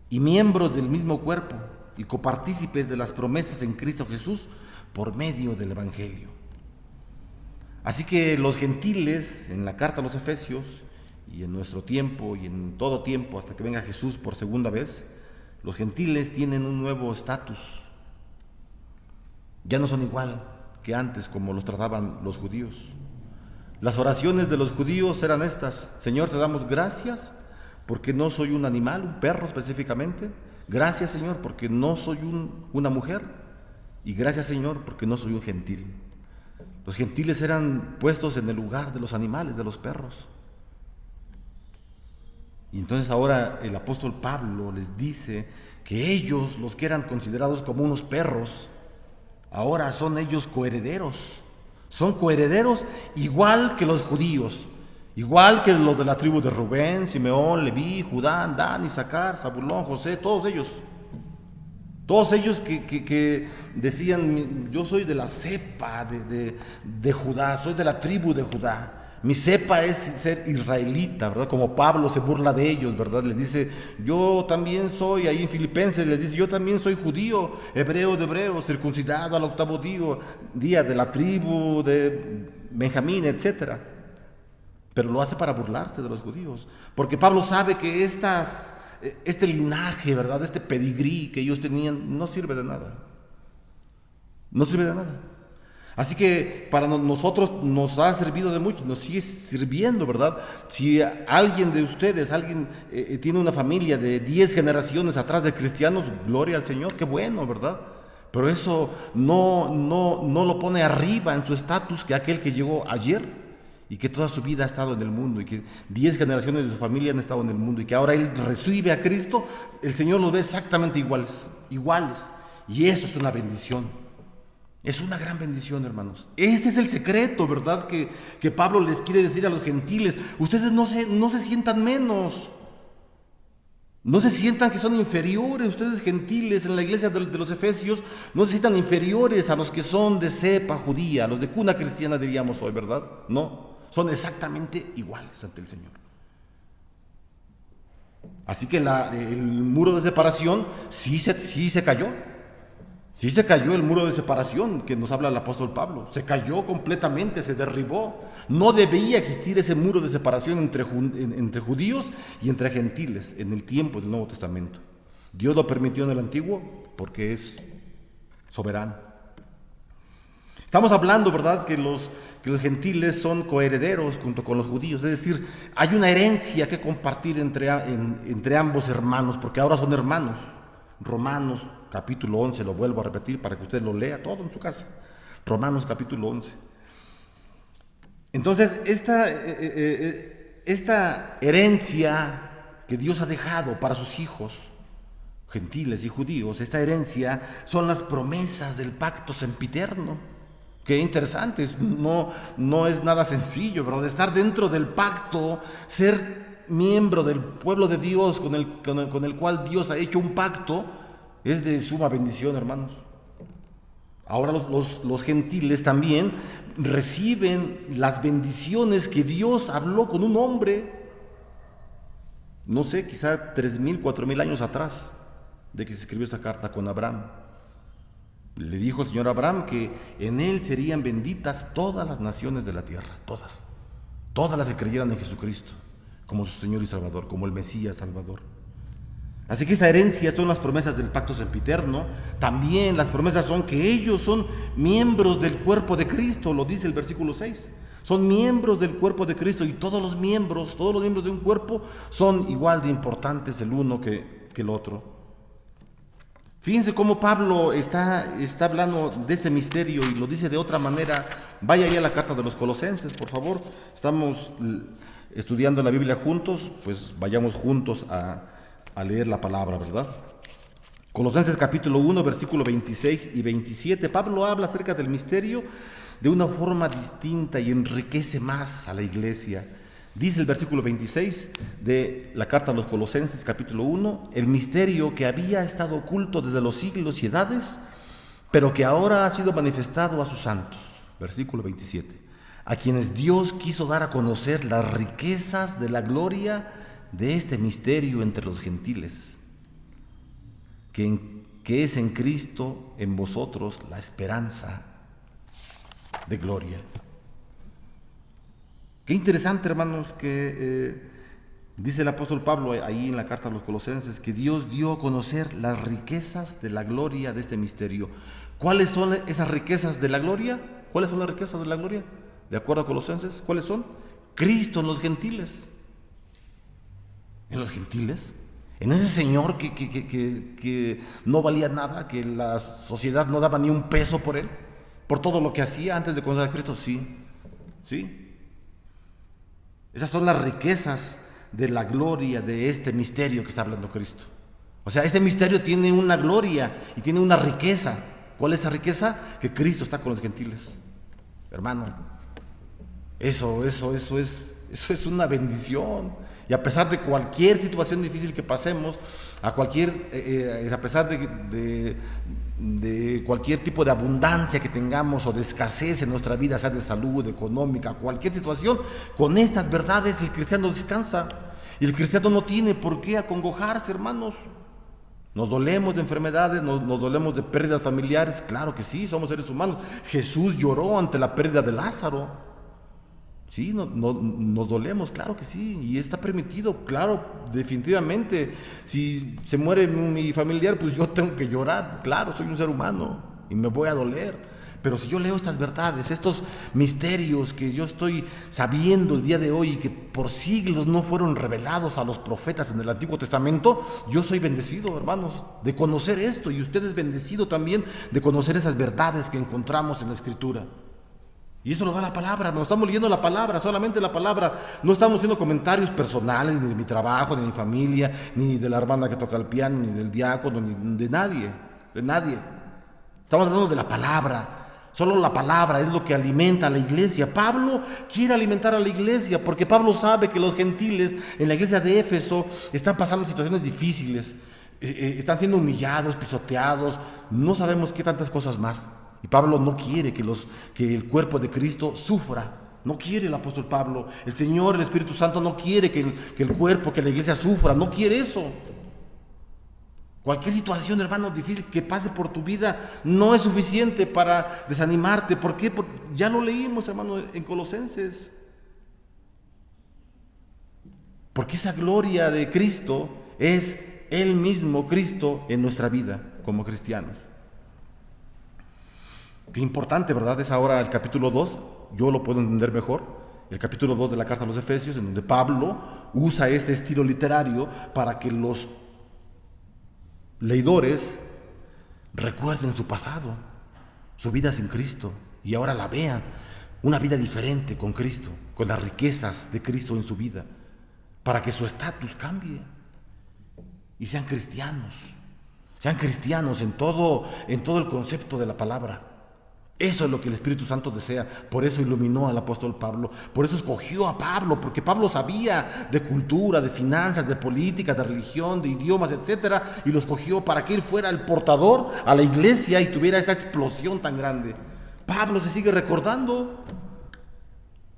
y miembros del mismo cuerpo y copartícipes de las promesas en Cristo Jesús por medio del Evangelio. Así que los gentiles, en la carta a los Efesios y en nuestro tiempo y en todo tiempo hasta que venga Jesús por segunda vez, los gentiles tienen un nuevo estatus. Ya no son igual que antes como los trataban los judíos. Las oraciones de los judíos eran estas: Señor, te damos gracias porque no soy un animal, un perro específicamente. Gracias, Señor, porque no soy una mujer. Y gracias, Señor, porque no soy un gentil. Los gentiles eran puestos en el lugar de los animales, de los perros. Y entonces ahora el apóstol Pablo les dice que ellos, los que eran considerados como unos perros, ahora son ellos coherederos. Son coherederos igual que los judíos, igual que los de la tribu de Rubén, Simeón, Leví, Judá, Dan, Isaacar, Zabulón, José, todos ellos. Todos ellos que decían, yo soy de la cepa de Judá, soy de la tribu de Judá. Mi cepa es ser israelita, ¿verdad? Como Pablo se burla de ellos, ¿verdad? Les dice, yo también soy, ahí en Filipenses les dice, yo también soy judío, hebreo de hebreos, circuncidado al 8º día de la tribu de Benjamín, etc. Pero lo hace para burlarse de los judíos, porque Pablo sabe que este linaje, ¿verdad? Este pedigrí que ellos tenían no sirve de nada. No sirve de nada. Así que para nosotros nos ha servido de mucho, nos sigue sirviendo, ¿verdad? Si alguien de ustedes, tiene una familia de 10 generaciones atrás de cristianos, gloria al Señor, qué bueno, ¿verdad? Pero eso no lo pone arriba en su estatus que aquel que llegó ayer y que toda su vida ha estado en el mundo y que 10 generaciones de su familia han estado en el mundo y que ahora él recibe a Cristo, el Señor los ve exactamente iguales. Y eso es una bendición. Es una gran bendición, hermanos. Este es el secreto, ¿verdad? Que Pablo les quiere decir a los gentiles. Ustedes no se sientan menos. No se sientan que son inferiores. Ustedes gentiles en la iglesia de los Efesios no se sientan inferiores a los que son de cepa judía, a los de cuna cristiana diríamos hoy, ¿verdad? No, son exactamente iguales ante el Señor. Así que el muro de separación sí se cayó. Sí se cayó el muro de separación que nos habla el apóstol Pablo. Se cayó completamente, se derribó. No debía existir ese muro de separación entre judíos y entre gentiles en el tiempo del Nuevo Testamento. Dios lo permitió en el Antiguo porque es soberano. Estamos hablando, ¿verdad?, que los gentiles son coherederos junto con los judíos. Es decir, hay una herencia que compartir entre ambos hermanos, porque ahora son hermanos. Romanos capítulo 11, lo vuelvo a repetir para que usted lo lea todo en su casa. Romanos capítulo 11. Entonces, esta herencia que Dios ha dejado para sus hijos, gentiles y judíos, esta herencia son las promesas del pacto sempiterno. Qué interesante, no es nada sencillo, ¿verdad? Estar dentro del pacto, ser miembro del pueblo de Dios con el cual Dios ha hecho un pacto, es de suma bendición, hermanos. Ahora los gentiles también reciben las bendiciones que Dios habló con un hombre, no sé, quizá 3,000, 4,000 años atrás de que se escribió esta carta con Abraham. Le dijo el Señor a Abraham que en él serían benditas todas las naciones de la tierra, todas las que creyeran en Jesucristo como su Señor y Salvador, como el Mesías Salvador. Así que esa herencia son las promesas del pacto sempiterno. También las promesas son que ellos son miembros del cuerpo de Cristo, lo dice el versículo 6. Son miembros del cuerpo de Cristo y todos los miembros de un cuerpo son igual de importantes el uno que el otro. Fíjense cómo Pablo está hablando de este misterio y lo dice de otra manera. Vaya ahí a la carta de los Colosenses, por favor. Estamos estudiando la Biblia juntos, pues vayamos juntos a leer la palabra, ¿verdad? Colosenses capítulo 1, versículo 26 y 27. Pablo habla acerca del misterio de una forma distinta y enriquece más a la iglesia. Dice el versículo 26 de la carta a los Colosenses capítulo 1, el misterio que había estado oculto desde los siglos y edades, pero que ahora ha sido manifestado a sus santos. Versículo 27, a quienes Dios quiso dar a conocer las riquezas de la gloria de este misterio entre los gentiles, que es en Cristo, en vosotros, la esperanza de gloria. Qué interesante, hermanos, que dice el apóstol Pablo ahí en la carta a los Colosenses, que Dios dio a conocer las riquezas de la gloria de este misterio. ¿Cuáles son esas riquezas de la gloria? ¿Cuáles son las riquezas de la gloria? De acuerdo a Colosenses, ¿cuáles son? Cristo en los gentiles. ¿En los gentiles? en ese Señor que no valía nada, que la sociedad no daba ni un peso por Él, por todo lo que hacía antes de conocer a Cristo. Sí, sí. Esas son las riquezas de la gloria de este misterio que está hablando Cristo. O sea, ese misterio tiene una gloria y tiene una riqueza. ¿Cuál es esa riqueza? Que Cristo está con los gentiles. Hermano, eso es una bendición. Y a pesar de cualquier situación difícil que pasemos, a pesar de cualquier tipo de abundancia que tengamos o de escasez en nuestra vida, sea de salud, económica, cualquier situación, con estas verdades el cristiano descansa. Y el cristiano no tiene por qué acongojarse, hermanos. Nos dolemos de enfermedades, nos dolemos de pérdidas familiares, claro que sí, somos seres humanos. Jesús lloró ante la pérdida de Lázaro. Sí, nos dolemos, claro que sí, y está permitido, claro, definitivamente. Si se muere mi familiar, pues yo tengo que llorar, claro, soy un ser humano y me voy a doler. Pero si yo leo estas verdades, estos misterios que yo estoy sabiendo el día de hoy y que por siglos no fueron revelados a los profetas en el Antiguo Testamento, yo soy bendecido, hermanos, de conocer esto, y usted es bendecido también de conocer esas verdades que encontramos en la Escritura. Y eso lo da la palabra, nos estamos leyendo la palabra, solamente la palabra. No estamos haciendo comentarios personales, ni de mi trabajo, ni de mi familia, ni de la hermana que toca el piano, ni del diácono, ni de nadie, de nadie. Estamos hablando de la palabra. Solo la palabra es lo que alimenta a la iglesia. Pablo quiere alimentar a la iglesia porque Pablo sabe que los gentiles en la iglesia de Éfeso están pasando situaciones difíciles, están siendo humillados, pisoteados, no sabemos qué tantas cosas más. Y Pablo no quiere que el cuerpo de Cristo sufra. No quiere el apóstol Pablo. El Señor, el Espíritu Santo no quiere que el cuerpo, que la iglesia sufra. No quiere eso. Cualquier situación, hermano, difícil que pase por tu vida no es suficiente para desanimarte. ¿Por qué? Ya lo leímos, hermano, en Colosenses. Porque esa gloria de Cristo es el mismo Cristo en nuestra vida como cristianos. Qué importante, ¿verdad? Es ahora el capítulo 2, yo lo puedo entender mejor, el capítulo 2 de la carta a los Efesios, en donde Pablo usa este estilo literario para que los leidores recuerden su pasado, su vida sin Cristo, y ahora la vean, una vida diferente con Cristo, con las riquezas de Cristo en su vida, para que su estatus cambie y sean cristianos en todo el concepto de la palabra. Eso es lo que el Espíritu Santo desea. Por eso iluminó al apóstol Pablo, por eso escogió a Pablo, porque Pablo sabía de cultura, de finanzas, de política, de religión, de idiomas, etcétera, y lo escogió para que él fuera el portador a la iglesia y tuviera esa explosión tan grande. Pablo se sigue recordando,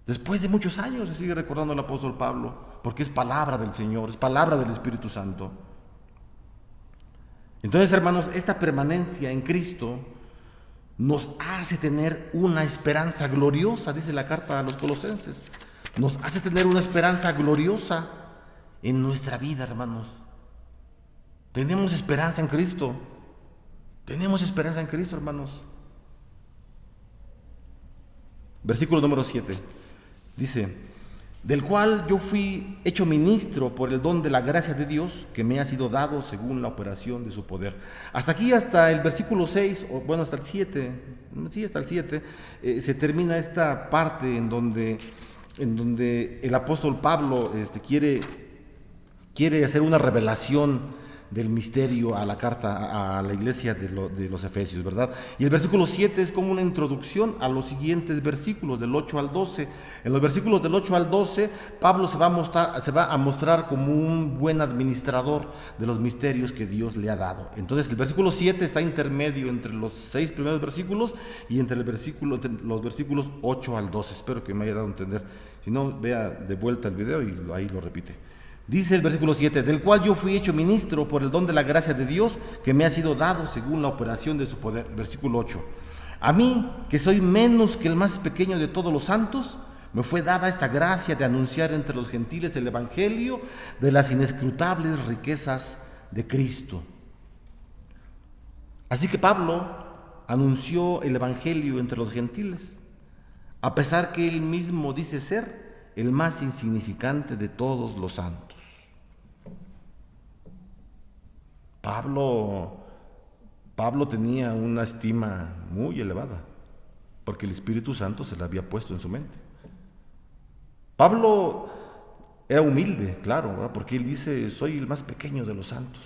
después de muchos años se sigue recordando al apóstol Pablo, porque es palabra del Señor, es palabra del Espíritu Santo. Entonces, hermanos, esta permanencia en Cristo nos hace tener una esperanza gloriosa, dice la carta a los Colosenses. Nos hace tener una esperanza gloriosa en nuestra vida, hermanos. Tenemos esperanza en Cristo. Tenemos esperanza en Cristo, hermanos. Versículo número 7. Dice: del cual yo fui hecho ministro por el don de la gracia de Dios que me ha sido dado según la operación de su poder. Hasta aquí, hasta el versículo 6, o bueno, hasta el 7, sí, hasta el 7, se termina esta parte en donde el apóstol Pablo quiere hacer una revelación del misterio a la carta a la iglesia de los Efesios, ¿verdad? Y el versículo 7 es como una introducción a los siguientes versículos, del 8 al 12. En los versículos del 8 al 12, Pablo se va a mostrar como un buen administrador de los misterios que Dios le ha dado. Entonces, el versículo 7 está intermedio entre los 6 primeros versículos y entre los versículos 8 al 12. Espero que me haya dado a entender. Si no, vea de vuelta el video y ahí lo repite. Dice el versículo 7, del cual yo fui hecho ministro por el don de la gracia de Dios que me ha sido dado según la operación de su poder. Versículo 8, a mí, que soy menos que el más pequeño de todos los santos, me fue dada esta gracia de anunciar entre los gentiles el evangelio de las inescrutables riquezas de Cristo. Así que Pablo anunció el evangelio entre los gentiles, a pesar que él mismo dice ser el más insignificante de todos los santos. Pablo tenía una estima muy elevada, porque el Espíritu Santo se la había puesto en su mente. Pablo era humilde, claro, ¿verdad? Porque él dice, soy el más pequeño de los santos.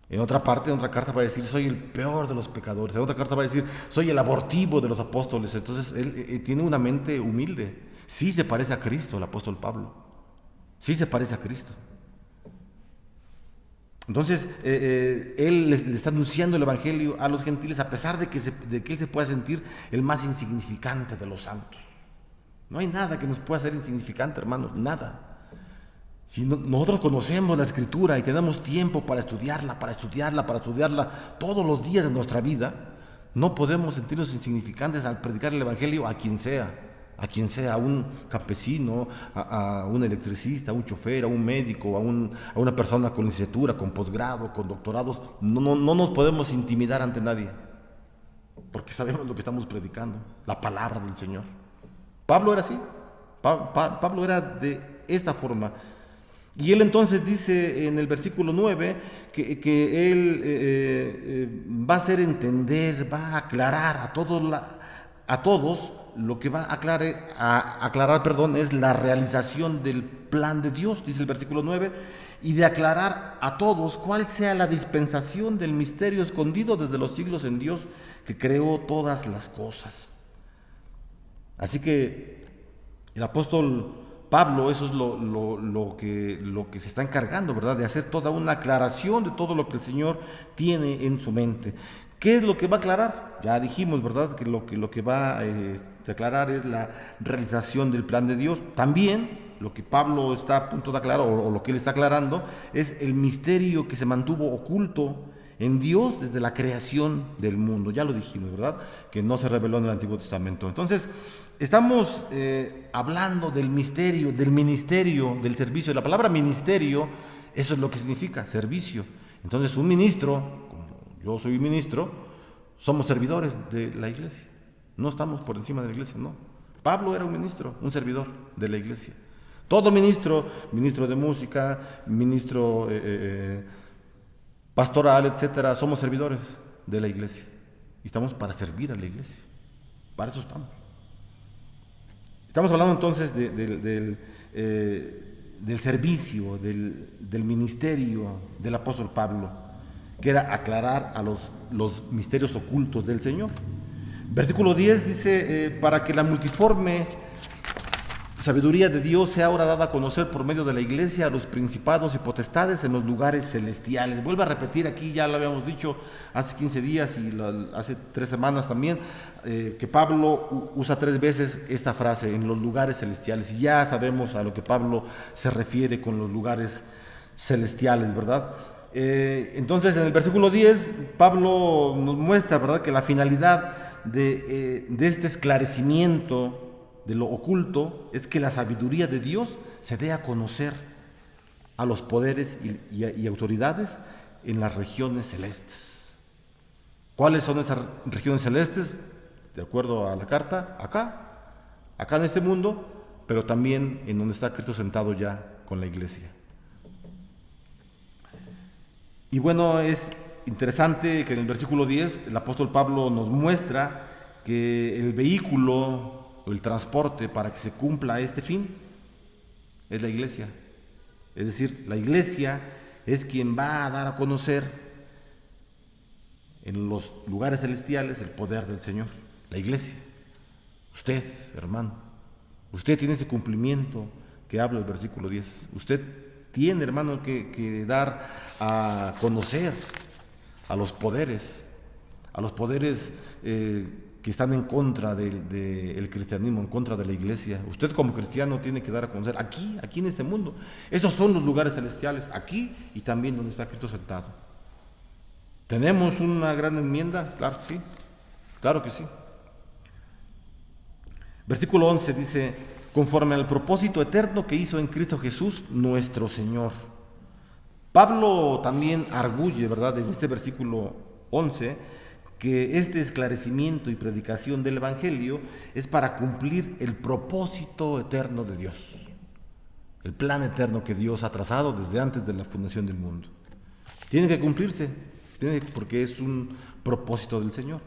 En otra parte, en otra carta va a decir, soy el peor de los pecadores. En otra carta va a decir, soy el abortivo de los apóstoles. Entonces, él tiene una mente humilde. Sí se parece a Cristo, el apóstol Pablo. Sí se parece a Cristo. Entonces, él le está anunciando el Evangelio a los gentiles a pesar de que él se pueda sentir el más insignificante de los santos. No hay nada que nos pueda hacer insignificante, hermanos, nada. Si nosotros conocemos la Escritura y tenemos tiempo para estudiarla todos los días de nuestra vida, no podemos sentirnos insignificantes al predicar el Evangelio a quien sea, a un campesino, a un electricista, a un chofer, a un médico, a una persona con licenciatura, con posgrado, con doctorados. No nos podemos intimidar ante nadie, porque sabemos lo que estamos predicando, la palabra del Señor. Pablo era así, Pablo era de esta forma. Y él entonces dice en el versículo 9 que él va a hacer entender, va a aclarar a todos lo que va a aclarar, es la realización del plan de Dios, dice el versículo 9, y de aclarar a todos cuál sea la dispensación del misterio escondido desde los siglos en Dios que creó todas las cosas. Así que el apóstol Pablo, eso es lo que se está encargando, ¿verdad? De hacer toda una aclaración de todo lo que el Señor tiene en su mente. ¿Qué es lo que va a aclarar? Ya dijimos, ¿verdad? Que lo que va a aclarar es la realización del plan de Dios. También lo que Pablo está a punto de aclarar, o lo que él está aclarando, es el misterio que se mantuvo oculto en Dios desde la creación del mundo. Ya lo dijimos, ¿verdad? Que no se reveló en el Antiguo Testamento. Entonces, estamos hablando del misterio, del ministerio, del servicio. La palabra ministerio, eso es lo que significa, servicio. Entonces, un ministro, como yo soy un ministro, somos servidores de la iglesia. No estamos por encima de la iglesia, no. Pablo era un ministro, un servidor de la iglesia. Todo ministro de música, ministro pastoral, etcétera, somos servidores de la iglesia. Y estamos para servir a la iglesia. Para eso estamos. Estamos hablando entonces del servicio, del ministerio del apóstol Pablo, que era aclarar a los misterios ocultos del Señor. Versículo 10 dice, para que la multiforme sabiduría de Dios sea ahora dada a conocer por medio de la iglesia a los principados y potestades en los lugares celestiales. Vuelvo a repetir aquí, ya lo habíamos dicho hace 15 días y hace 3 semanas también, que Pablo usa 3 veces esta frase, en los lugares celestiales. Y ya sabemos a lo que Pablo se refiere con los lugares celestiales, ¿verdad? Entonces en el versículo 10 Pablo nos muestra, ¿verdad?, que la finalidad de este esclarecimiento de lo oculto es que la sabiduría de Dios se dé a conocer a los poderes y autoridades en las regiones celestes. ¿Cuáles son esas regiones celestes? De acuerdo a la carta, acá en este mundo, pero también en donde está Cristo sentado ya con la iglesia. Y bueno, es interesante que en el versículo 10 el apóstol Pablo nos muestra que el vehículo o el transporte para que se cumpla este fin es la iglesia. Es decir, la iglesia es quien va a dar a conocer en los lugares celestiales el poder del Señor. La iglesia. Usted, hermano, usted tiene ese cumplimiento que habla el versículo 10. Usted tiene, hermano, que dar a conocer a los poderes que están en contra del cristianismo, en contra de la iglesia. Usted como cristiano tiene que dar a conocer aquí en este mundo. Esos son los lugares celestiales, aquí y también donde está Cristo sentado. ¿Tenemos una gran enmienda? Claro que sí. Versículo 11 dice, conforme al propósito eterno que hizo en Cristo Jesús nuestro Señor. Pablo también arguye, ¿verdad?, en este versículo 11, que este esclarecimiento y predicación del Evangelio es para cumplir el propósito eterno de Dios, el plan eterno que Dios ha trazado desde antes de la fundación del mundo. Tiene que cumplirse, porque es un propósito del Señor.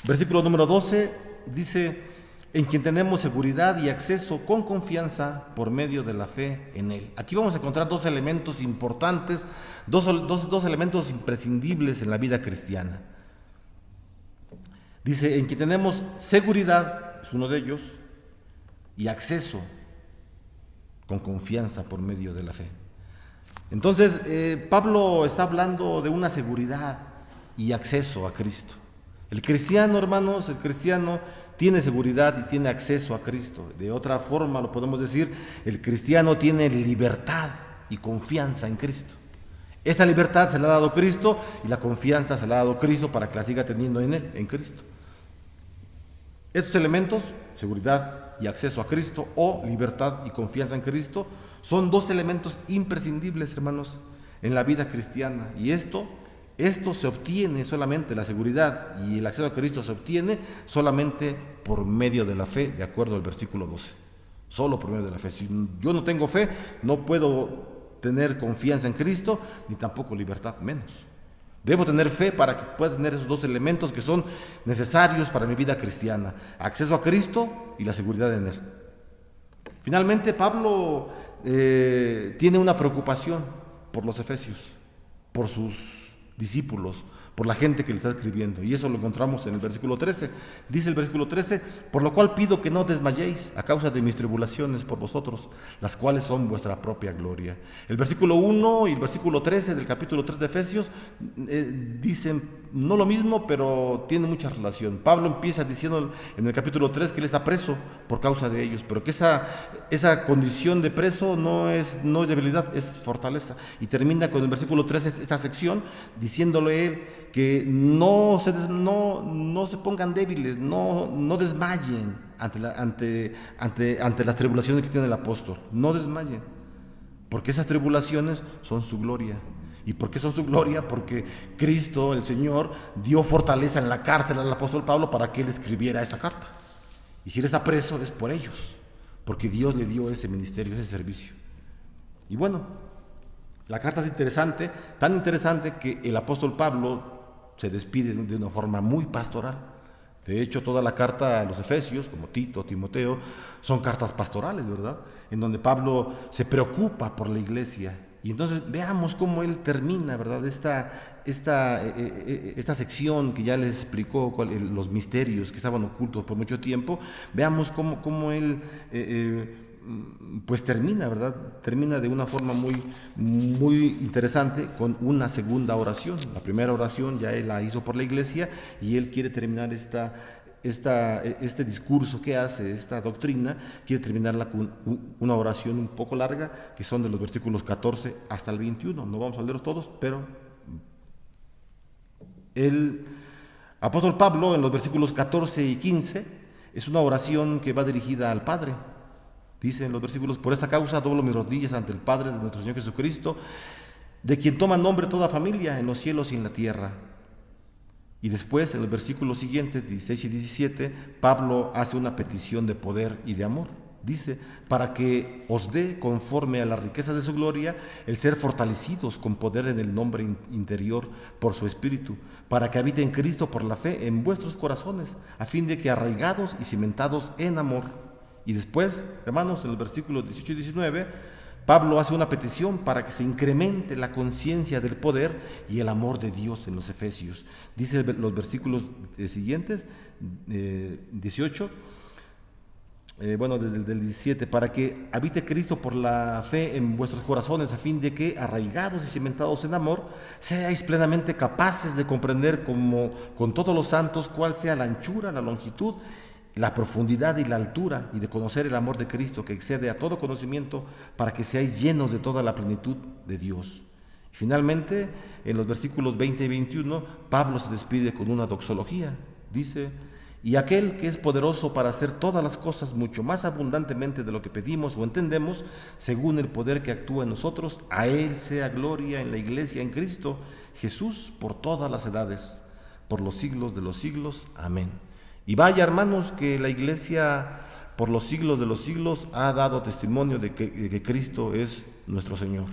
Versículo número 12 dice: en quien tenemos seguridad y acceso con confianza por medio de la fe en Él. Aquí vamos a encontrar dos elementos importantes, dos elementos imprescindibles en la vida cristiana. Dice: en quien tenemos seguridad, es uno de ellos, y acceso con confianza por medio de la fe. Entonces, Pablo está hablando de una seguridad y acceso a Cristo. El cristiano, hermanos, tiene seguridad y tiene acceso a Cristo. De otra forma lo podemos decir, el cristiano tiene libertad y confianza en Cristo. Esta libertad se la ha dado Cristo y la confianza se la ha dado Cristo para que la siga teniendo en Él, en Cristo. Estos elementos, seguridad y acceso a Cristo, o libertad y confianza en Cristo, son dos elementos imprescindibles, hermanos, en la vida cristiana. Y esto se obtiene solamente, la seguridad y el acceso a Cristo se obtiene solamente por medio de la fe, de acuerdo al versículo 12. Solo por medio de la fe. Si yo no tengo fe, no puedo tener confianza en Cristo, ni tampoco libertad, menos. Debo tener fe para que pueda tener esos dos elementos que son necesarios para mi vida cristiana: acceso a Cristo y la seguridad en Él. Finalmente, Pablo tiene una preocupación por los efesios, por sus discípulos, por la gente que le está escribiendo, y eso lo encontramos en el versículo 13. Dice el versículo 13: por lo cual pido que no desmayéis a causa de mis tribulaciones por vosotros, las cuales son vuestra propia gloria. El versículo 1 y el versículo 13 del capítulo 3 de Efesios dicen no lo mismo, pero tienen mucha relación. Pablo empieza diciendo en el capítulo 3 que él está preso por causa de ellos, pero que esa condición de preso no es debilidad, es fortaleza. Y termina con el versículo 13 esta sección diciéndole él que no se pongan débiles, no desmayen ante las tribulaciones que tiene el apóstol. No desmayen, porque esas tribulaciones son su gloria. ¿Y por qué son su gloria? Porque Cristo, el Señor, dio fortaleza en la cárcel al apóstol Pablo para que él escribiera esta carta. Y si él está preso es por ellos, porque Dios le dio ese ministerio, ese servicio. Y bueno, la carta es interesante, tan interesante que el apóstol Pablo se despide de una forma muy pastoral. De hecho, toda la carta a los Efesios, como Tito, Timoteo, son cartas pastorales, ¿verdad? En donde Pablo se preocupa por la iglesia. Y entonces veamos cómo él termina, ¿verdad? Esta sección que ya les explicó los misterios que estaban ocultos por mucho tiempo. Veamos cómo él pues termina, ¿verdad? Termina de una forma muy, muy interesante con una segunda oración. La primera oración ya él la hizo por la iglesia y él quiere terminar este discurso que hace, esta doctrina, quiere terminarla con una oración un poco larga, que son de los versículos 14 hasta el 21. No vamos a leerlos todos, pero el apóstol Pablo en los versículos 14 y 15 es una oración que va dirigida al Padre. Dice en los versículos: por esta causa doblo mis rodillas ante el Padre de nuestro Señor Jesucristo, de quien toma nombre toda familia en los cielos y en la tierra. Y después, en los versículos siguientes, 16 y 17, Pablo hace una petición de poder y de amor. Dice: para que os dé, conforme a las riquezas de su gloria, el ser fortalecidos con poder en el nombre interior por su Espíritu, para que habite en Cristo por la fe en vuestros corazones, a fin de que arraigados y cimentados en amor. Y después, hermanos, en los versículos 18 y 19, Pablo hace una petición para que se incremente la conciencia del poder y el amor de Dios en los Efesios. Dice los versículos siguientes, 18, desde el 17, para que habite Cristo por la fe en vuestros corazones, a fin de que, arraigados y cimentados en amor, seáis plenamente capaces de comprender con todos los santos cuál sea la anchura, la longitud, la profundidad y la altura, y de conocer el amor de Cristo que excede a todo conocimiento, para que seáis llenos de toda la plenitud de Dios. Y finalmente, en los versículos 20 y 21, Pablo se despide con una doxología. Dice: y aquel que es poderoso para hacer todas las cosas mucho más abundantemente de lo que pedimos o entendemos, según el poder que actúa en nosotros, a él sea gloria en la iglesia en Cristo Jesús por todas las edades, por los siglos de los siglos. Amén. Y vaya, hermanos, que la iglesia por los siglos de los siglos ha dado testimonio de que Cristo es nuestro Señor.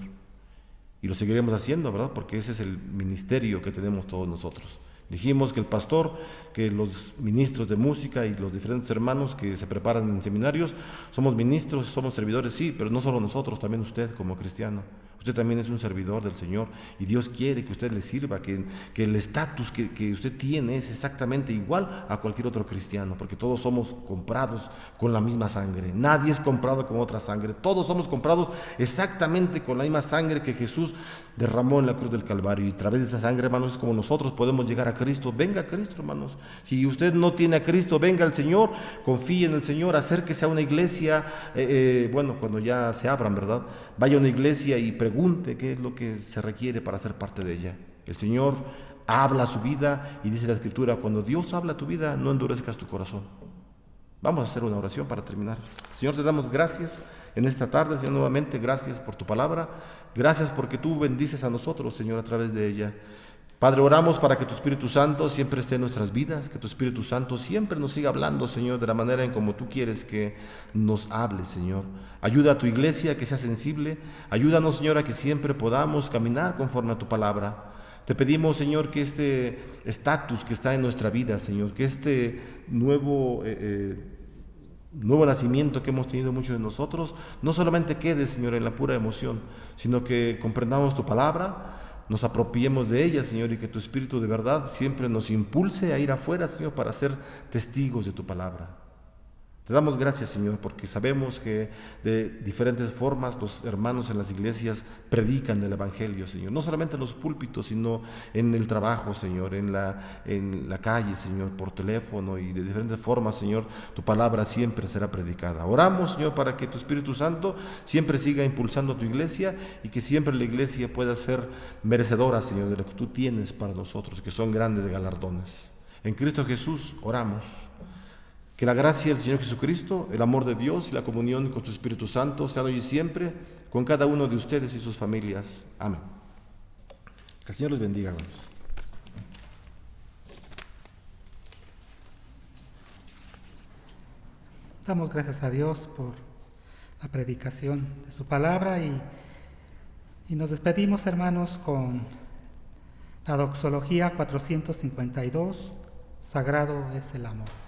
Y lo seguiremos haciendo, ¿verdad? Porque ese es el ministerio que tenemos todos nosotros. Dijimos que el pastor, que los ministros de música y los diferentes hermanos que se preparan en seminarios, somos ministros, somos servidores, sí, pero no solo nosotros, también usted como cristiano. Usted también es un servidor del Señor y Dios quiere que usted le sirva, que el estatus que usted tiene es exactamente igual a cualquier otro cristiano, porque todos somos comprados con la misma sangre. Nadie es comprado con otra sangre. Todos somos comprados exactamente con la misma sangre que Jesús derramó en la cruz del Calvario. Y a través de esa sangre, hermanos, es como nosotros podemos llegar a Cristo. Venga a Cristo, hermanos. Si usted no tiene a Cristo, venga al Señor, confíe en el Señor, acérquese a una iglesia, cuando ya se abran, ¿verdad? Vaya a una iglesia y pregunte qué es lo que se requiere para ser parte de ella. El Señor habla a su vida y dice la Escritura, cuando Dios habla a tu vida, no endurezcas tu corazón. Vamos a hacer una oración para terminar. Señor, te damos gracias en esta tarde, Señor, nuevamente gracias por tu palabra. Gracias porque tú bendices a nosotros, Señor, a través de ella. Padre, oramos para que tu Espíritu Santo siempre esté en nuestras vidas, que tu Espíritu Santo siempre nos siga hablando, Señor, de la manera en como tú quieres que nos hable, Señor. Ayuda a tu iglesia a que sea sensible. Ayúdanos, Señor, a que siempre podamos caminar conforme a tu palabra. Te pedimos, Señor, que este estatus que está en nuestra vida, Señor, que este nuevo nacimiento que hemos tenido muchos de nosotros, no solamente quede, Señor, en la pura emoción, sino que comprendamos tu palabra, nos apropiemos de ella, Señor, y que tu Espíritu de verdad siempre nos impulse a ir afuera, Señor, para ser testigos de tu palabra. Te damos gracias, Señor, porque sabemos que de diferentes formas los hermanos en las iglesias predican el Evangelio, Señor. No solamente en los púlpitos, sino en el trabajo, Señor, en la calle, Señor, por teléfono y de diferentes formas, Señor, tu palabra siempre será predicada. Oramos, Señor, para que tu Espíritu Santo siempre siga impulsando a tu iglesia y que siempre la iglesia pueda ser merecedora, Señor, de lo que tú tienes para nosotros, que son grandes galardones. En Cristo Jesús oramos. Que la gracia del Señor Jesucristo, el amor de Dios y la comunión con su Espíritu Santo sean hoy y siempre con cada uno de ustedes y sus familias. Amén. Que el Señor les bendiga, hermanos. Damos gracias a Dios por la predicación de su palabra y nos despedimos, hermanos, con la doxología 452, Sagrado es el amor.